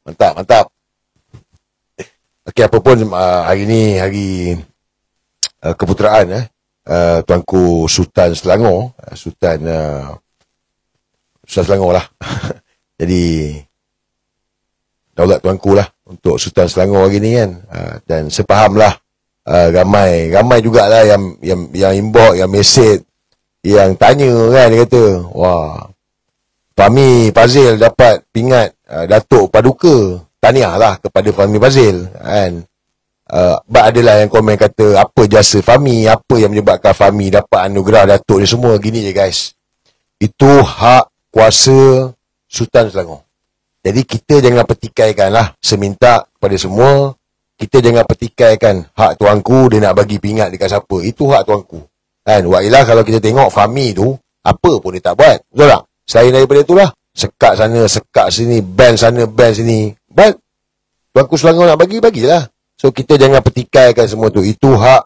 Mantap, mantap. Okey, apa pun hari ni hari keputeraan Tuanku Sultan Selangor, Sultan Selangor lah. Jadi daulat tuanku lah untuk Sultan Selangor hari ni kan. Dan sepaham lah, ramai jugalah yang inbox, yang mesej, yang tanya kan. Dia kata, wah, Fahmi Fazil dapat pingat Datuk Paduka. Tahniah lah kepada Fahmi Fazil kan. Adalah yang komen kata, apa jasa Fahmi, apa yang menyebabkan Fahmi dapat anugerah Datuk ni semua. Gini je guys, itu hak kuasa Sultan Selangor. Jadi kita jangan petikaikan lah. Seminta kepada semua, kita jangan petikaikan hak tuanku, dia nak bagi pingat dekat siapa. Itu hak tuanku kan. Wa'ilah kalau kita tengok Fahmi tu, apa pun dia tak buat, betul tak? Selain daripada itulah, sekat sana, sekat sini, ban sana, ban sini. But tuanku Selangor nak bagi, bagilah. So kita jangan petikaikan semua tu. Itu hak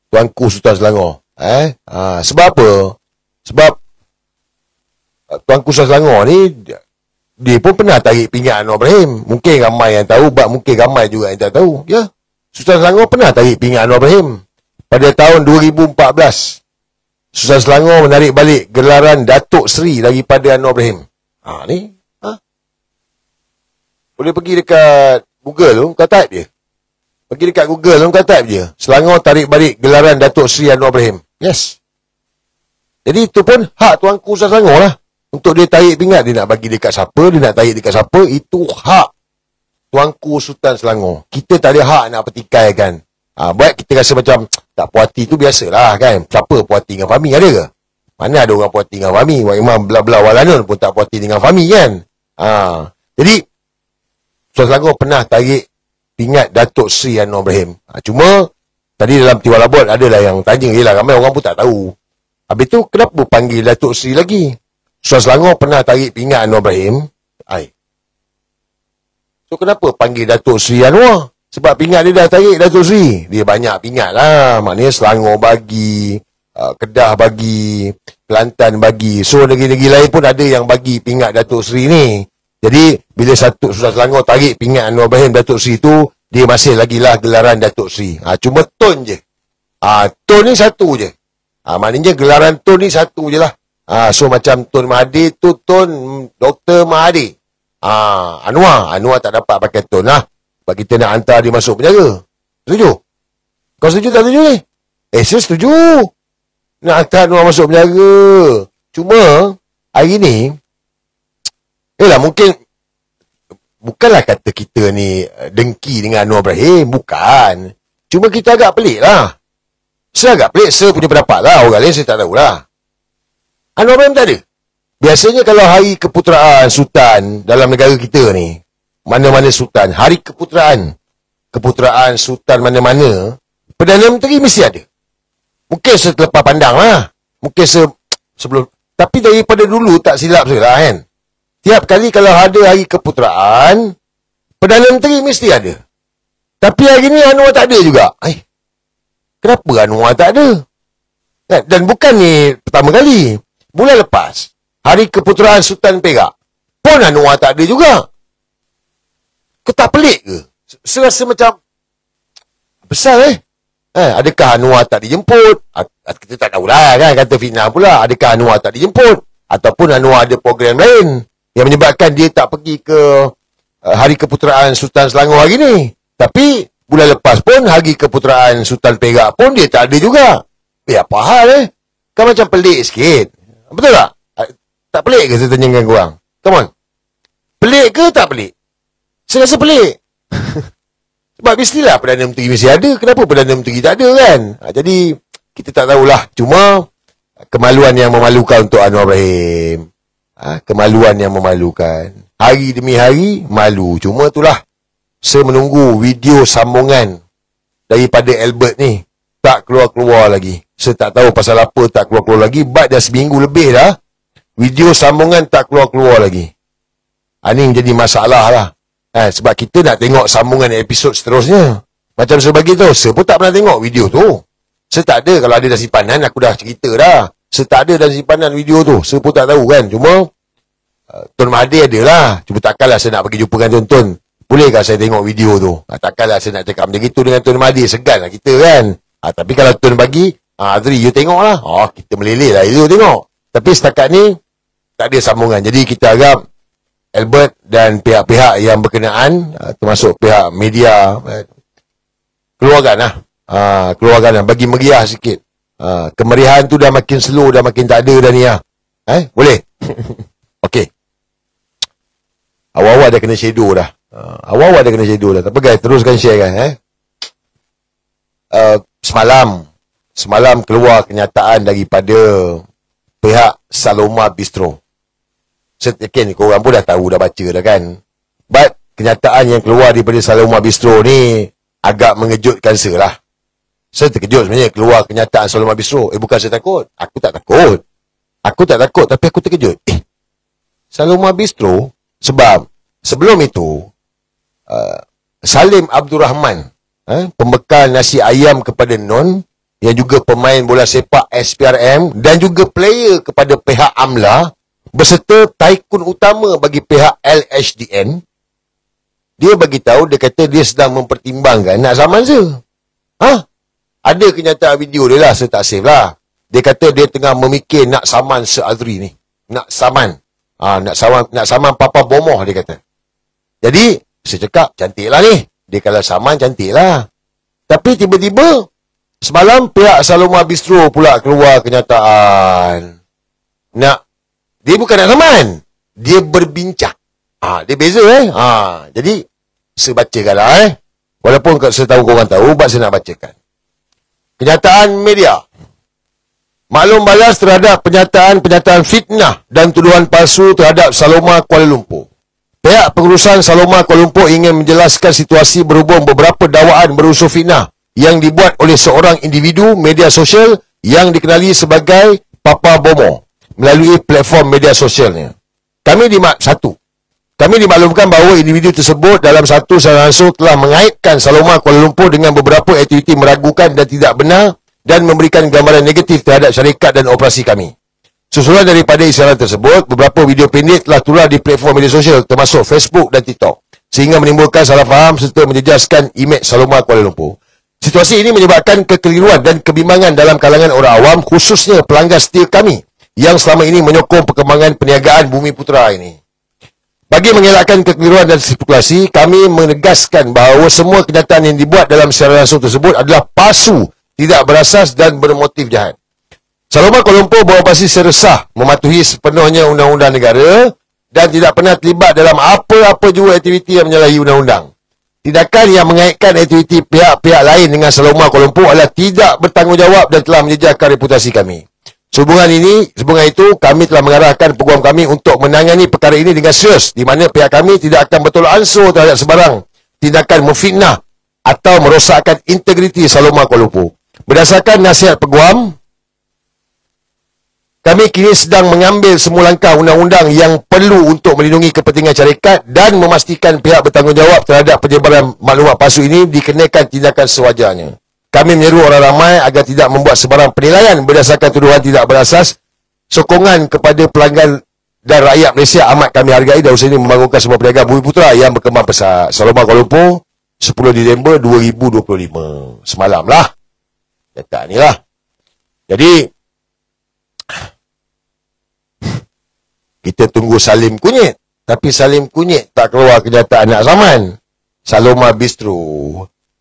tuanku Sultan Selangor. Sebab apa? Sebab tuanku Sultan Selangor ni, dia pun pernah tarik pingat Anwar Ibrahim. Mungkin ramai yang tahu, mungkin ramai juga yang tak tahu. Ya, Sultan Selangor pernah tarik pingat Anwar Ibrahim. Pada tahun 2014, Sultan Selangor menarik balik gelaran Datuk Seri daripada Anwar Ibrahim. Ni. Boleh pergi dekat Google tu, kau type je. Pergi dekat Google tu, kau type je. Selangor tarik balik gelaran Datuk Seri Anwar Ibrahim. Yes. Jadi itu pun hak tuanku Sultan Selangor lah. Untuk dia tarik pingat, dia nak bagi dekat siapa, dia nak tarik dekat siapa, itu hak tuanku Sultan Selangor. Kita tak ada hak nak petikaikan. Buat kita rasa macam tak puas hati tu biasalah kan. Siapa puas hati dengan Fahmi, ada ke? Mana ada orang puas hati dengan Fahmi? Wak Imam bla-bla walanun pun tak puas hati dengan Fahmi kan. Jadi Sultan Selangor pernah tarik pingat Datuk Seri Anwar Ibrahim. Cuma tadi dalam Tiwal Abot adalah yang tanya, yelah ramai orang pun tak tahu. Habis tu kenapa panggil Datuk Seri lagi? Sultan Selangor pernah tarik pingat Anwar Ibrahim. So kenapa panggil Datuk Seri Anwar? Sebab pingat dia dah tarik Datuk Seri. Dia banyak pingat lah. Maknanya Selangor bagi, Kedah bagi, Kelantan bagi. So negeri-negeri lain pun ada yang bagi pingat Datuk Seri ni. Jadi bila satu Sultan Selangor tarik pingat Anwar Ibrahim Datuk Seri tu, dia masih lagi lah gelaran Datuk Seri. Cuma tun je. Tun ni satu je. Maknanya gelaran tun ni satu je lah. So macam Tun Mahathir tu Tun Dr. Mahathir. Anwar tak dapat pakai tun lah. Sebab kita nak hantar dia masuk penjara. Setuju? Kau setuju tak setuju ni? Saya setuju. Nak hantar Anwar masuk penjara. Cuma hari ni, mungkin bukanlah kata kita ni dengki dengan Anwar Ibrahim. Bukan. Cuma kita agak pelik lah. Saya agak pelik. Saya punya pendapat lah. Orang lain saya tak tahulah. Anwar Ibrahim tak ada. Biasanya kalau hari keputeraan Sultan dalam negara kita ni, mana-mana Sultan, hari keputeraan Sultan mana-mana, Perdana Menteri mesti ada. Mungkin selepas pandang lah. Mungkin sebelum. Tapi daripada dulu tak silap saya lah kan. Tiap kali kalau ada hari keputeraan, Perdana Menteri mesti ada. Tapi hari ni Anwar tak ada juga. Kenapa Anwar tak ada? Dan bukan ni pertama kali. Bulan lepas, hari keputeraan Sultan Perak pun Anwar tak ada juga. Kau tak pelik ke? Saya rasa macam besar adakah Anwar tak dijemput? Kita tak tahulah kan, kata fitnah pula. Adakah Anwar tak dijemput? Ataupun Anwar ada program lain yang menyebabkan dia tak pergi ke hari keputeraan Sultan Selangor hari ni. Tapi bulan lepas pun hari keputeraan Sultan Perak pun dia tak ada juga. Apa hal Kan macam pelik sikit. Betul tak? Tak pelik ke saya tanyakan korang? Come on. Pelik ke tak pelik? Saya rasa pelik. Sebab mestilah Perdana Menteri mesti ada. Kenapa Perdana Menteri tak ada kan? Jadi kita tak tahulah. Cuma kemaluan yang memalukan untuk Anwar Ibrahim. Kemaluan yang memalukan. Hari demi hari malu. Cuma itulah, saya menunggu video sambungan daripada Albert ni. Tak keluar-keluar lagi. Saya tak tahu pasal apa tak keluar-keluar lagi. Dah seminggu lebih dah, video sambungan tak keluar-keluar lagi. Ini menjadi masalah lah. Sebab kita nak tengok sambungan episod seterusnya. Macam saya bagi tahu, saya pun tak pernah tengok video tu. Saya tak ada. Kalau ada dah simpanan, aku dah cerita dah. Saya tak ada dah simpanan video tu. Saya pun tak tahu kan. Cuma Tun Mahathir ada lah. Cuma takkanlah saya nak pergi jumpa dengan Tun. Bolehkah saya tengok video tu? Takkanlah saya nak cakap macam itu dengan Tuan Mahdi. Segan lah kita kan. Tapi kalau Tuan bagi, Azri, you tengok lah. Kita meleleh lah itu tengok. Tapi setakat ni, tak ada sambungan. Jadi kita harap Albert dan pihak-pihak yang berkenaan, termasuk pihak media, keluarkan lah. Keluarkan lah. Bagi meriah sikit. Kemeriahan tu dah makin slow, dah makin tak ada dah ni lah. Boleh? Okey. Awal-awal dah kena shadow dah. Awal-awal dah kena shadow dah. Tak apa guys, teruskan share kan. Semalam keluar kenyataan daripada pihak Saloma Bistro. Saya yakin korang pun dah tahu, dah baca dah kan. But kenyataan yang keluar daripada Saloma Bistro ni agak mengejutkan saya lah. Saya terkejut sebenarnya keluar kenyataan Saloma Bistro. Bukan saya takut. Aku tak takut. Tapi aku terkejut. Saloma Bistro, sebab sebelum itu Salim Abdul Rahman, pembekal nasi ayam kepada Non, yang juga pemain bola sepak SPRM dan juga player kepada pihak AMLA berserta tycoon utama bagi pihak LHDN, dia bagi tahu, dia kata dia sedang mempertimbangkan nak saman saya. Ada kenyataan video dia lah, saya tak save lah. Dia kata dia tengah memikir nak saman Azri ni. Nak saman. Nak saman Papa Bomoh, dia kata. Jadi, saya cakap, cantik lah ni. Dia kalau saman, cantik lah. Tapi tiba-tiba, semalam pihak Saloma Bistro pula keluar kenyataan. Dia bukan nak saman. Dia berbincang. Dia beza Jadi, saya bacakan lah Walaupun saya tahu korang tahu, sebab saya nak bacakan. Kenyataan media. Maklum balas terhadap penyataan fitnah dan tuduhan palsu terhadap Saloma Kuala Lumpur. Pihak pengurusan Saloma Kuala Lumpur ingin menjelaskan situasi berhubung beberapa dakwaan berunsur fitnah yang dibuat oleh seorang individu media sosial yang dikenali sebagai Papa Bomoh melalui platform media sosialnya. Kami dimaklumkan bahawa individu tersebut dalam satu secara langsung telah mengaitkan Saloma Kuala Lumpur dengan beberapa aktiviti meragukan dan tidak benar dan memberikan gambaran negatif terhadap syarikat dan operasi kami. Susulan daripada isyarat tersebut, beberapa video pendek telah tular di platform media sosial termasuk Facebook dan TikTok sehingga menimbulkan salah faham serta menjejaskan imej Saloma Kuala Lumpur. Situasi ini menyebabkan kekeliruan dan kebimbangan dalam kalangan orang awam, khususnya pelanggan setia kami yang selama ini menyokong perkembangan perniagaan Bumi Putera ini. Bagi mengelakkan kekeliruan dan spekulasi, kami menegaskan bahawa semua kenyataan yang dibuat dalam siaran langsung tersebut adalah palsu, tidak berasas dan bermotif jahat. Saloma Kuala Lumpur beroperasi seresah, mematuhi sepenuhnya undang-undang negara dan tidak pernah terlibat dalam apa-apa jua aktiviti yang menyalahi undang-undang. Tindakan yang mengaitkan aktiviti pihak-pihak lain dengan Saloma Kuala Lumpur adalah tidak bertanggungjawab dan telah menjejaskan reputasi kami. Sehubungan itu, kami telah mengarahkan peguam kami untuk menangani perkara ini dengan serius, di mana pihak kami tidak akan bertolak ansur terhadap sebarang tindakan memfitnah atau merosakkan integriti Saloma Kuala Lumpur. Berdasarkan nasihat peguam, kami kini sedang mengambil semua langkah undang-undang yang perlu untuk melindungi kepentingan syarikat dan memastikan pihak bertanggungjawab terhadap penyebaran maklumat palsu ini dikenakan tindakan sewajarnya. Kami menyeru orang ramai agar tidak membuat sebarang penilaian berdasarkan tuduhan tidak berasas. Sokongan kepada pelanggan dan rakyat Malaysia amat kami hargai dan usaha ini membangunkan sebuah perniagaan Bumi Putera yang berkembang pesat. Saloma Kuala Lumpur, 10 Disember 2025. Semalam lah. Data ni lah. Jadi, kita tunggu Salim Kunyit. Tapi Salim Kunyit tak keluar kenyataan nak saman. Saloma Bistro.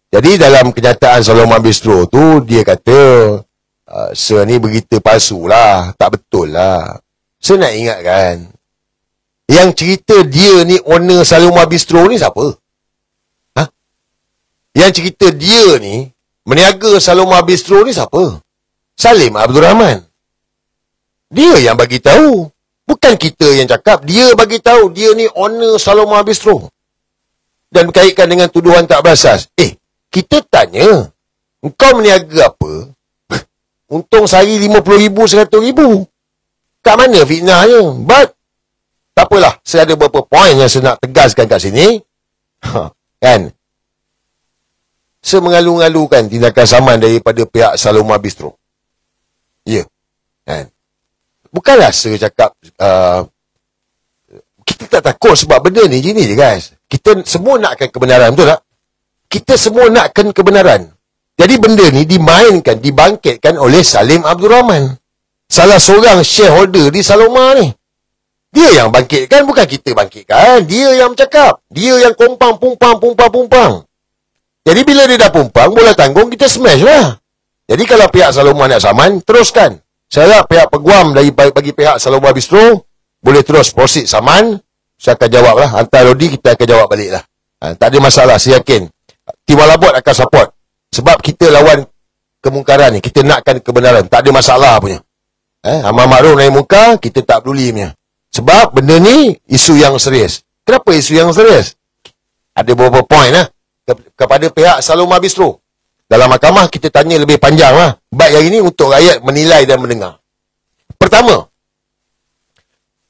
Jadi dalam kenyataan Saloma Bistro tu, dia kata, ni berita palsu lah. Tak betul lah. Saya nak ingatkan, yang cerita dia ni owner Saloma Bistro ni siapa? Yang cerita dia ni meniaga Saloma Bistro ni siapa? Salim Abdul Rahman. Dia yang bagi tahu. Bukan kita yang cakap. Dia bagi tahu dia ni owner Saloma Bistro. Dan berkaitan dengan tuduhan tak berasas. Kita tanya, engkau meniaga apa? Untung sehari 50,000, 100,000. Kat mana fitnahnya? But, tak apalah. Saya ada beberapa poin yang saya nak tegaskan kat sini. Kan? Saya mengalu-ngalukan tindakan saman daripada pihak Saloma Bistro. Ya. Kan? Bukanlah saya cakap, kita tak takut sebab benda ni gini je guys. Kita semua nakkan kebenaran, betul tak? Kita semua nakkan kebenaran. Jadi benda ni dimainkan, dibangkitkan oleh Salim Abdul Rahman. Salah seorang shareholder di Saloma ni. Dia yang bangkitkan, bukan kita bangkitkan. Dia yang bercakap. Dia yang pumpang. Jadi bila dia dah pumpang, bola tanggung, kita smash lah. Jadi kalau pihak Saloma nak saman, teruskan. Saya harap pihak peguam bagi pihak Saloma Bistro boleh terus proceed saman. Saya akan jawab lah. Hantar Lodi, kita akan jawab balik lah. Tak ada masalah, saya yakin. Tim Walabot akan support. Sebab kita lawan kemungkaran ni. Kita nakkan kebenaran. Tak ada masalah punya. Amal makruf naik muka, kita tak peduli punya. Sebab benda ni isu yang serius. Kenapa isu yang serius? Ada beberapa point lah. Kepada pihak Saloma Bistro. Dalam mahkamah kita tanya lebih panjang lah. Baik yang ini untuk rakyat menilai dan mendengar. Pertama,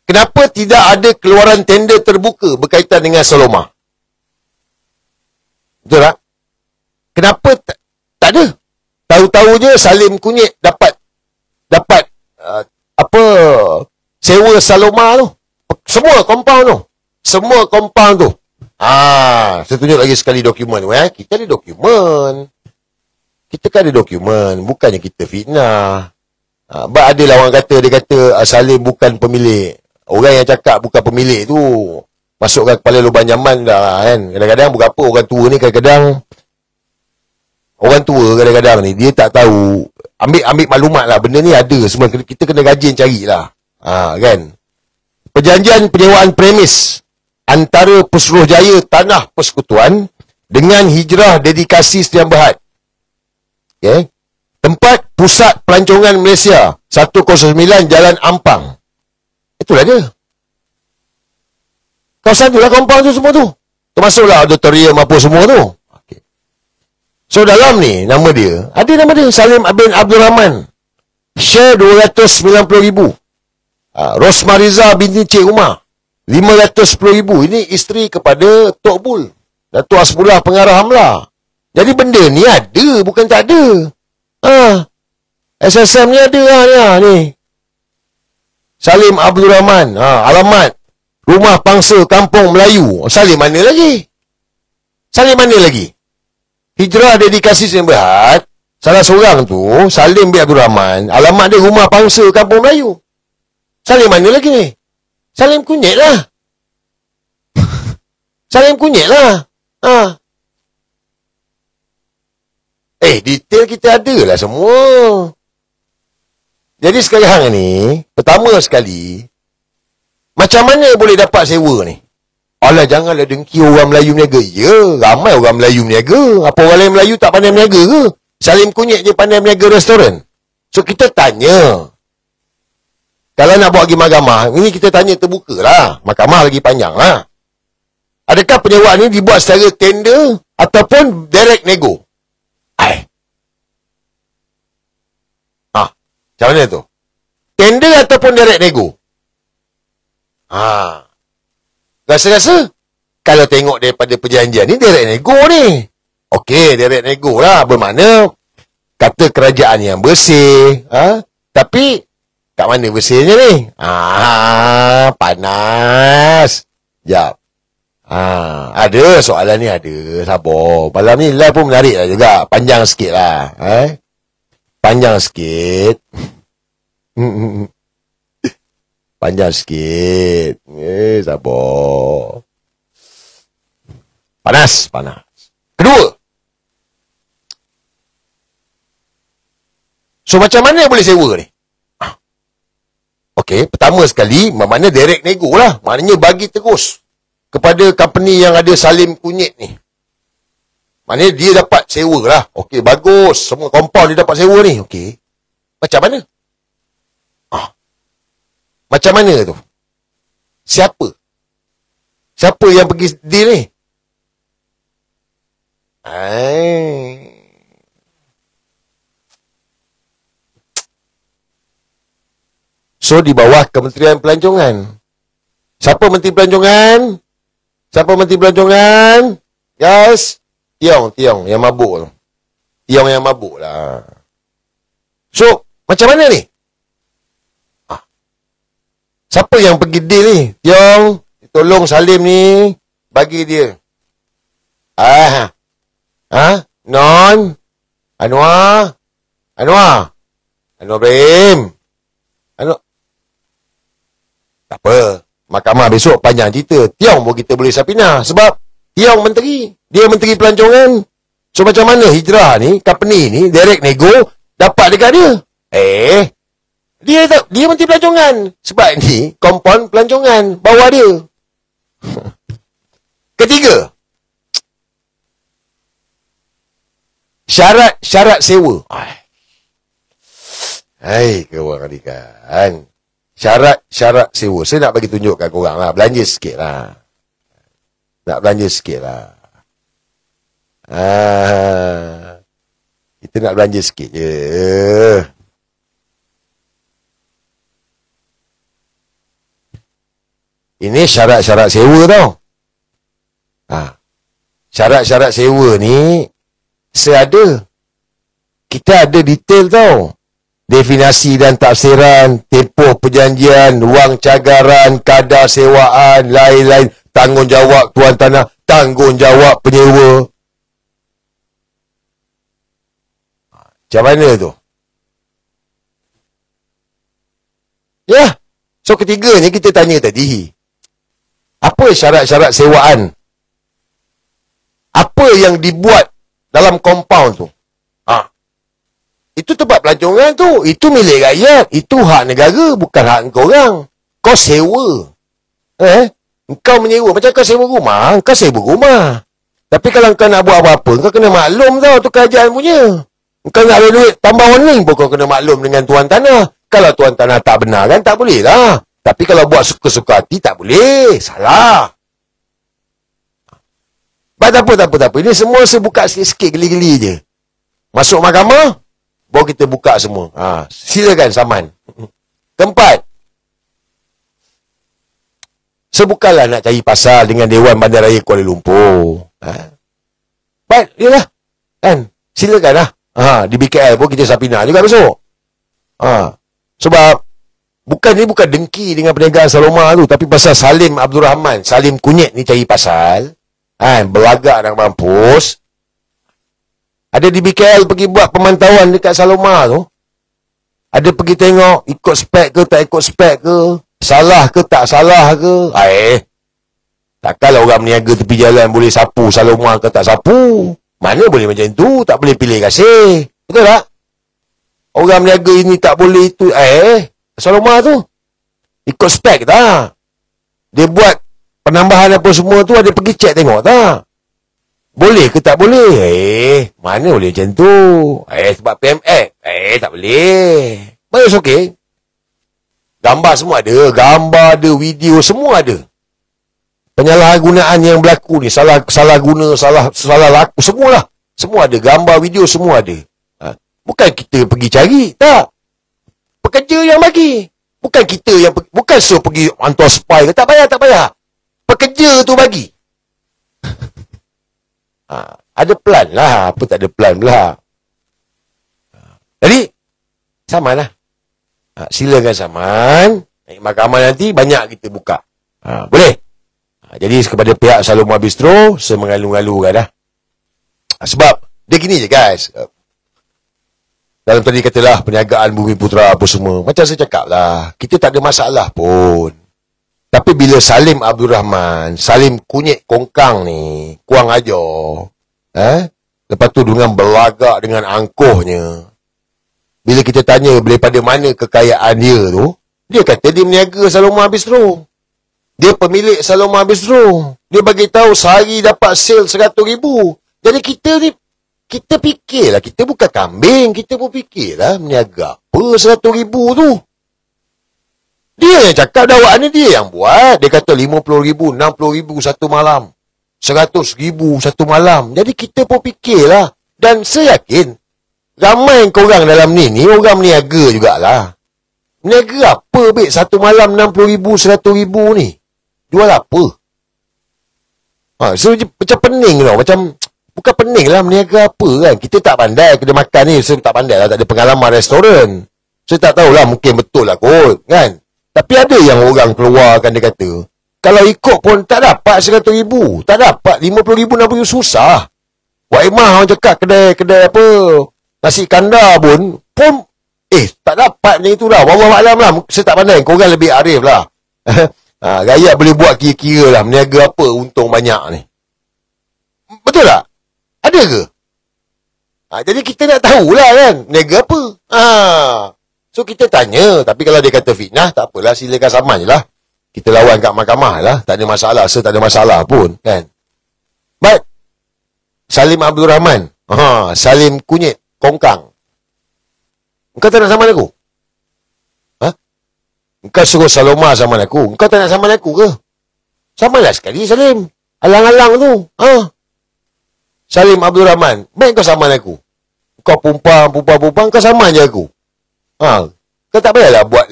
kenapa tidak ada keluaran tender terbuka berkaitan dengan Saloma? Betul tak? Kenapa tak ada? Tahu-tahu je Salim Kunyit dapat sewa Saloma tu. Semua compound tu. Saya tunjuk lagi sekali dokumen tu. Kita ada dokumen. Kita kan ada dokumen. Bukannya kita fitnah. Ada lawan kata, dia kata Salim bukan pemilik. Orang yang cakap bukan pemilik tu masukkan kepala lubang zaman dah kan. Kadang-kadang bukan apa, orang tua ni kadang-kadang ni dia tak tahu. Ambil maklumat lah. Benda ni ada semua. Kita kena rajin carilah. Kan. Perjanjian penyewaan premis antara Pesuruhjaya Tanah Persekutuan dengan Hijrah Dedikasi Sdn Bhd. Okay. Tempat Pusat Pelancongan Malaysia 109 Jalan Ampang. Itulah dia. Kawasan tu lah, compound tu semua tu. Termasuklah auditorium apa semua tu. Okay. So dalam ni nama dia, ada nama dia Salim bin Abdul Rahman. Share 290,000. Rosmariza binti Cik Umar 510,000. Ini isteri kepada Tok Bul, Datuk Hasbullah Pengarah Hamla. Jadi benda ni ada, bukan tak ada. SSM ni ada ni. Salim Abdul Rahman. Alamat Rumah Pangsa Kampung Melayu. Salim mana lagi? Hijrah Dedikasi Sdn Bhd. Salah seorang tu Salim bin Abdul Rahman. Alamat dia Rumah Pangsa Kampung Melayu. Salim mana lagi ni? Salim Kunyit lah. Detail kita ada lah semua. Jadi sekarang ni, pertama sekali, macam mana boleh dapat sewa ni? Alah, janganlah dengki orang Melayu berniaga. Ya, ramai orang Melayu berniaga. Apa orang lain Melayu tak pandai berniaga ke? Salim Kunyit je pandai berniaga restoran. So, kita tanya. Kalau nak buat pergi mahkamah, ini kita tanya terbuka lah. Mahkamah lagi panjang lah. Adakah penyewaan ni dibuat secara tender ataupun direct nego? Macam mana tu? Tender ataupun direct nego? Rasa-rasa kalau tengok daripada perjanjian ni, direct nego ni. Okey, direct nego lah. Bermakna kata kerajaan yang bersih. Tapi kat mana bersihnya ni? Panas. Sekejap. Ada soalan ni ada. Sabar. Malam ni live pun menarik lah juga. Panjang sikit lah. Panjang sikit. Panjang sikit. Sabar. Panas. Kedua. So, macam mana boleh sewa ni? Okey, pertama sekali, maknanya direct nego lah. Maknanya bagi terus kepada company yang ada Salim Kunyit ni. Maknanya dia dapat sewa lah. Okey, bagus. Semua compound dia dapat sewa ni. Okey. Macam mana? Macam mana tu? Siapa yang pergi deal ni? So, di bawah Kementerian Pelancongan. Siapa Menteri Pelancongan? Guys. Tiong yang mabuk tu. Tiong yang mabuk lah. So, macam mana ni? Siapa yang pergi deal ni? Tiong, tolong Salim ni. bagi dia. Non, Anwar Ibrahim. Tak apa. Mahkamah besok panjang cerita. Tiong pun kita boleh sapina. Sebab Tiong menteri. Dia menteri pelancongan. So macam mana Hijrah ni, company ni, direct nego, dapat dekat dia? Dia menteri pelancongan. Sebab ni, kompon pelancongan. Bawah dia. Ketiga. Syarat sewa. Hai, kawan kan. Syarat sewa. Saya nak bagi tunjuk kat korang lah. Belanja sikit lah. Kita nak belanja sikit je. Ini syarat-syarat sewa tau. Syarat-syarat sewa ni saya ada. Kita ada detail tau. Definisi dan tafsiran, tempoh perjanjian, wang cagaran, kadar sewaan, lain-lain, tanggungjawab tuan tanah, tanggungjawab penyewa. Macam mana tu? Ya. So ketiga ni kita tanya tadi. Apa syarat-syarat sewaan? Apa yang dibuat dalam compound tu? Itu tempat pelancongan tu. Itu milik rakyat. Itu hak negara. Bukan hak kau orang. Kau sewa. Kau menyewa. Macam kau sewa rumah. Kau sewa rumah. Tapi kalau kau nak buat apa-apa, kau kena maklum tau tu kerajaan punya. Kau nak ada duit tambah warning pun kau kena maklum dengan tuan tanah. Kalau tuan tanah tak benar kan, tak boleh lah. Tapi kalau buat suka-suka hati, tak boleh. Salah. Tak apa. Ini semua saya buka sikit-sikit geli-geli je. Masuk mahkamah, baru kita buka semua. Silakan saman. Keempat. Sebukalah nak cari pasal dengan Dewan Bandaraya Kuala Lumpur. Baik, yelah. Kan? Silakan lah. Di BKL pun kita sapina juga besok. Sebab bukan dengki dengan perniagaan Saloma tu, tapi pasal Salim Abdul Rahman, Salim Kunyit ni cari pasal. Belagak nak mampus. Ada di BKL pergi buat pemantauan dekat Saloma tu. Ada pergi tengok ikut spek ke tak ikut spek ke, salah ke tak salah ke. Takkanlah orang berniaga tepi jalan boleh sapu Saloma ke tak sapu. Mana boleh macam tu? Tak boleh pilih kasih. Betul tak? Orang berniaga ini tak boleh itu. Saloma tu ikut spek tak? Dia buat penambahan apa semua tu, ada pergi cek tengok tak? Boleh ke tak boleh? Mana boleh macam tu? Sebab PMX. Tak boleh. Baik, okey. Gambar semua ada. Gambar ada, video semua ada. Penyalahgunaan yang berlaku ni, salah guna, salah laku, semualah. Semua ada. Gambar, video semua ada. Bukan kita pergi cari. Tak. Pekerja yang bagi. Bukan kita yang bukan suruh pergi hantar spy ke. Tak payah. Pekerja tu bagi. Ada plan lah. Apa tak ada plan pula. Jadi, saman lah. Silakan saman. Naik mahkamah nanti, banyak kita buka. Boleh? Jadi, kepada pihak Saloma Bistro, saya mengalu-ngalukan dah. Sebab, dia gini je guys. Dalam tadi katalah, perniagaan Bumi Putra apa semua. Macam saya cakap lah, kita tak ada masalah pun. Tapi bila Salim Abdul Rahman, Salim Kunyit Kongkang ni, kuang ajar. Lepas tu dengan belagak dengan angkuhnya. Bila kita tanya daripada mana kekayaan dia tu, dia kata dia meniaga Saloma Bistro. Dia pemilik Saloma Bistro. Dia bagi tahu sehari dapat sale 100,000. Jadi kita ni, kita fikirlah, kita bukan kambing, kita pun fikirlah meniaga apa 100,000 tu. Dia yang cakap dakwaan ni, dia yang buat. Dia kata 50,000, 60,000 satu malam. 100,000 satu malam. Jadi kita pun fikirlah. Dan saya yakin, ramai korang dalam ni orang meniaga jugalah. Meniaga apa, Bek? Satu malam 60,000, 100,000 ni. Jual apa? So, macam pening tau. Macam, bukan pening lah meniaga apa kan. Kita tak pandai kedai makan ni. Saya tak pandai lah. Tak ada pengalaman restoran. Saya tak tahulah. Mungkin betul lah kot. Kan? Tapi ada yang orang keluarkan dia kata, Kalau ikut pun tak dapat 100,000. Tak dapat 50,000, 60,000 susah. Wak Imah orang cakap kedai apa, nasi kandar pun tak dapat macam itulah. Wallahualam lah. Saya tak pandai. Korang lebih arif lah. Gayat boleh buat kira-kira lah. Meniaga apa untung banyak ni. Betul tak? Ada ke? Jadi kita nak tahulah kan. Meniaga apa? So kita tanya. Tapi kalau dia kata fitnah, tak apalah. Silakan saman je lah. Kita lawan kat mahkamah lah. Tak ada masalah. Tak ada masalah pun kan. Baik. Salim Abdul Rahman. Salim Kunyit Kongkang. Engkau tak nak saman aku? Engkau suruh Saloma saman aku. Engkau tak nak saman aku ke? Samanlah sekali Salim. Alang-alang tu. Salim Abdul Rahman. Baik kau saman aku. Kau pumpang, kau saman je aku. Kau tak payahlah buat.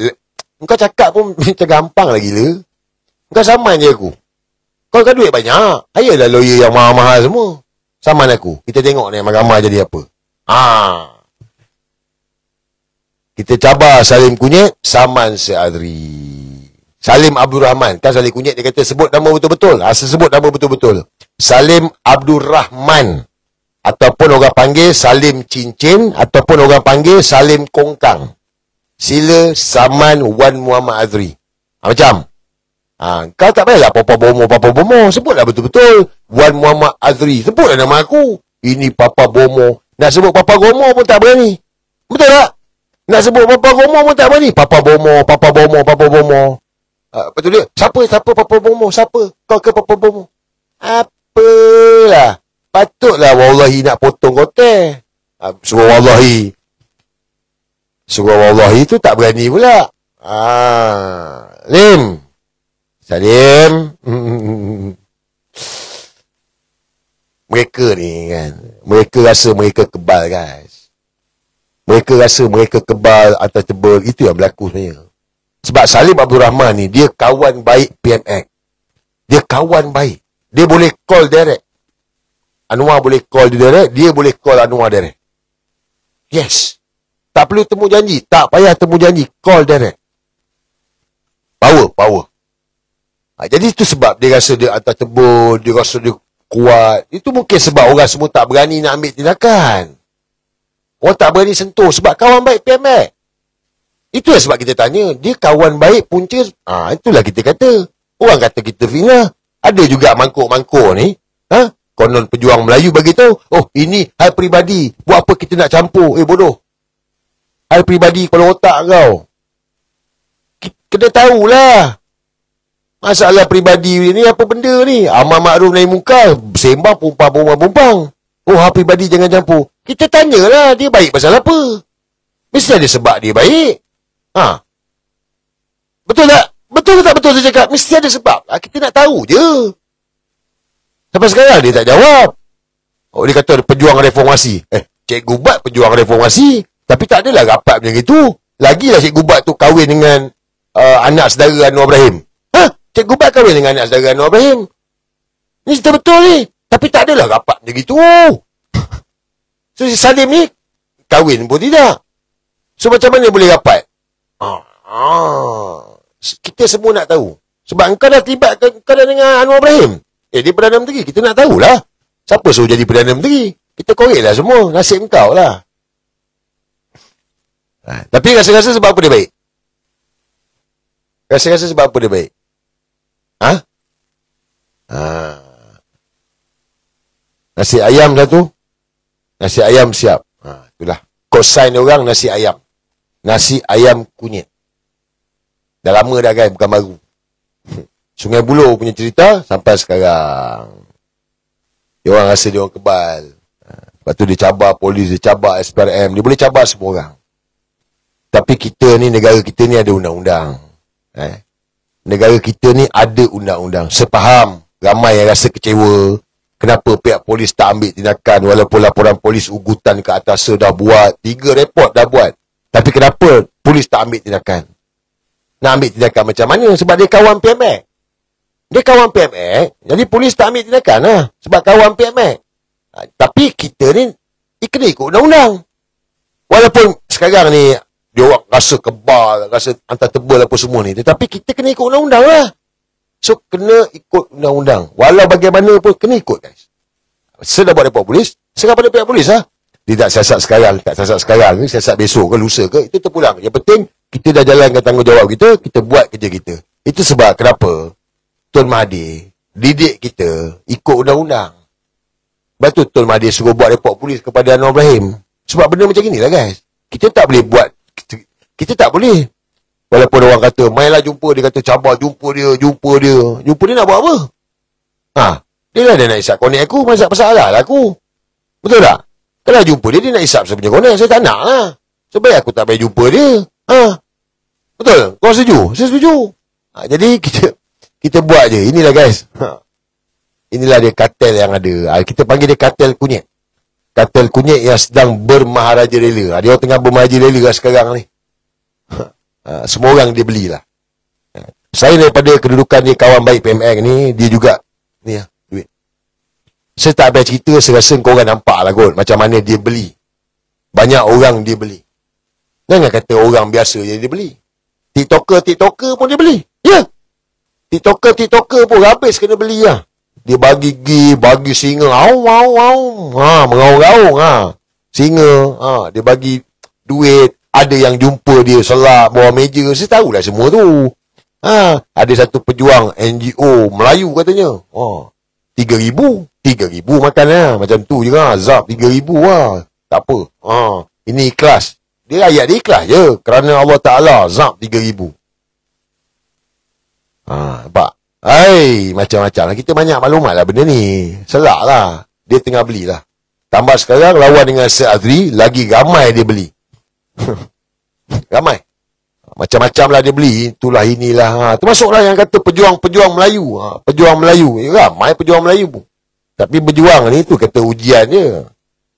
Kau cakap pun macam gampang lah gila. Kau saman je aku. Kau kan duit banyak. Ayalah lawyer yang mahal-mahal semua. Saman aku. Kita tengok ni mahkamah jadi apa. Kita cabar Salim Kunyit, saman Seadri. Salim Abdul Rahman. Kan Salim Kunyit dia kata sebut nama betul-betul. Sebut nama betul-betul. Salim Abdul Rahman. Ataupun orang panggil Salim Cincin. Ataupun orang panggil Salim Kongkang. Sila saman Wan Muhammad Azri. Macam. Kau tak payahlah Papa Bomo. Sebutlah betul-betul. Wan Muhammad Azri. Sebutlah nama aku. Ini Papa Bomo. Nak sebut Papa Gomo pun tak berani. Betul tak? Nak sebut Papa Gomo pun tak berani. Papa Bomo. Betul dia? Siapa Papa Bomo? Siapa? Kau ke Papa Bomo? Apalah. Patutlah wallahi nak potong kote. Suruh wallahi tu tak berani pula. Salim. Mereka ni kan. Mereka rasa mereka kebal guys. Mereka rasa mereka kebal atau tebal. Itu yang berlaku sebenarnya. Sebab Salim Abdul Rahman ni, dia kawan baik PMX. Dia kawan baik. Dia boleh call direct. Anwar boleh call dia direct. Dia boleh call Anwar direct. Yes. Tak perlu temu janji. Tak payah temu janji. Call direct. Power. Jadi itu sebab dia rasa dia atau tebal. Dia rasa dia kuat. Itu mungkin sebab orang semua tak berani nak ambil tindakan. Orang tak berani sentuh sebab kawan baik PMX. Itulah sebab kita tanya. Dia kawan baik punca. Itulah kita kata. Orang kata kita fitnah. Ada juga mangkuk-mangkuk ni. Konon pejuang Melayu bagi tahu. Oh, ini hal peribadi. Buat apa kita nak campur? Bodoh. Hal peribadi kepala otak kau. Kena tahulah. Masalah peribadi ni apa benda ni? Amar makruf nahi mungkar. Sembang pumpang. Oh, hal peribadi jangan campur. Kita tanyalah dia baik pasal apa. Mesti ada sebab dia baik. Betul tak? Betul tak betul saya cakap? Mesti ada sebab. Kita nak tahu je. Sampai sekarang dia tak jawab. Oh, dia kata pejuang reformasi. Cikgu Bat pejuang reformasi. Tapi tak adalah rapat macam itu. Lagilah Cikgu Bat tu kahwin dengan anak saudara Anwar Ibrahim. Cikgu Bat kahwin dengan anak saudara Anwar Ibrahim. Ni cerita betul ni. Tapi tak adalah rapat macam itu. So, si Salim ni kahwin pun tidak. So, macam mana boleh rapat? Kita semua nak tahu. Sebab engkau dah terlibat, engkau dah dengan Anwar Ibrahim. Dia Perdana Menteri. Kita nak tahulah. Siapa suruh jadi Perdana Menteri? Kita korek lah semua. Nasib engkau lah. Tapi rasa-rasa sebab apa dia baik? Rasa-rasa sebab apa dia baik? Nasi ayam satu. Nasi ayam siap. Itulah. Kosign orang nasi ayam. Nasi ayam kunyit. Dah lama dah kan, bukan baru. Sungai Buloh punya cerita sampai sekarang. Dia orang rasa dia orang kebal. Lepas tu dia cabar polis, dia cabar SPRM. Dia boleh cabar semua orang. Tapi kita ni, negara kita ni ada undang-undang. Negara kita ni ada undang-undang. Sepaham, ramai yang rasa kecewa. Kenapa pihak polis tak ambil tindakan walaupun laporan polis ugutan ke atas dah buat. 3 report dah buat. Tapi kenapa polis tak ambil tindakan? Nak ambil tindakan macam mana? Sebab dia kawan PMX. Dia kawan PMX. Jadi polis tak ambil tindakan lah. Sebab kawan PMX. Tapi kita ni kena ikut undang-undang. Walaupun sekarang ni dia orang rasa kebal, rasa hantar tebal apa semua ni. Tetapi kita kena ikut undang-undang lah. So, kena ikut undang-undang. Walau bagaimana pun, kena ikut, guys. Saya dah buat report polis, serah pada pihak polis, lah. Dia tak siasat sekarang, tak siasat sekarang, siasat besok ke, lusa ke, itu terpulang. Yang penting, kita dah jalankan tanggungjawab kita, kita buat kerja kita. Itu sebab kenapa Tun Mahathir didik kita ikut undang-undang. Sebab tu Tun Mahathir suruh buat report polis kepada Anwar Ibrahim. Sebab benda macam inilah, guys. Kita tak boleh buat, kita tak boleh. Walaupun orang kata, mainlah jumpa, dia kata cabar, jumpa dia nak buat apa? Dia lah dia nak isap konek aku, masak masalah lah aku. Betul tak? Kalau jumpa dia nak isap saya punya konek, saya tak nak lah. Sebab aku tak payah jumpa dia. Betul? Kau setuju? Saya setuju. Jadi kita buat je. Inilah, guys. Inilah dia kartel yang ada. Kita panggil dia kartel kunyit. Kartel kunyit yang sedang bermaharaja rela. Dia orang tengah bermaharaja rela lah sekarang ni. Semua orang dia belilah. Saya daripada kedudukan dia kawan baik PMN ni, dia juga ni lah, duit. Saya tak habis cerita, saya rasa korang nampak lah kot macam mana dia beli. Banyak orang dia beli. Jangan kata orang biasa je dia beli. TikToker pun dia beli. Ya. TikToker pun habis kena beli lah. Dia bagi bagi singa. Mengaung-gaung. Singa. Dia bagi duit. Ada yang jumpa dia selap bawah meja. Saya tahulah semua tu. Ada satu pejuang NGO Melayu katanya. 3,000 makan lah. Macam tu je lah. Zab 3,000 lah. Tak apa. Ini ikhlas. Dia ayat dia ikhlas je. Kerana Allah Ta'ala zab 3,000. Nampak? Macam-macam lah. Kita banyak maklumat lah benda ni. Selak lah. Dia tengah belilah. Tambah sekarang lawan dengan Sir Azri. Lagi ramai dia beli. Ramai. Macam-macam lah dia beli. Itulah inilah. Termasuklah yang kata pejuang-pejuang Melayu. Pejuang Melayu. Ramai pejuang Melayu pun. Tapi berjuang ni tu kata ujian je.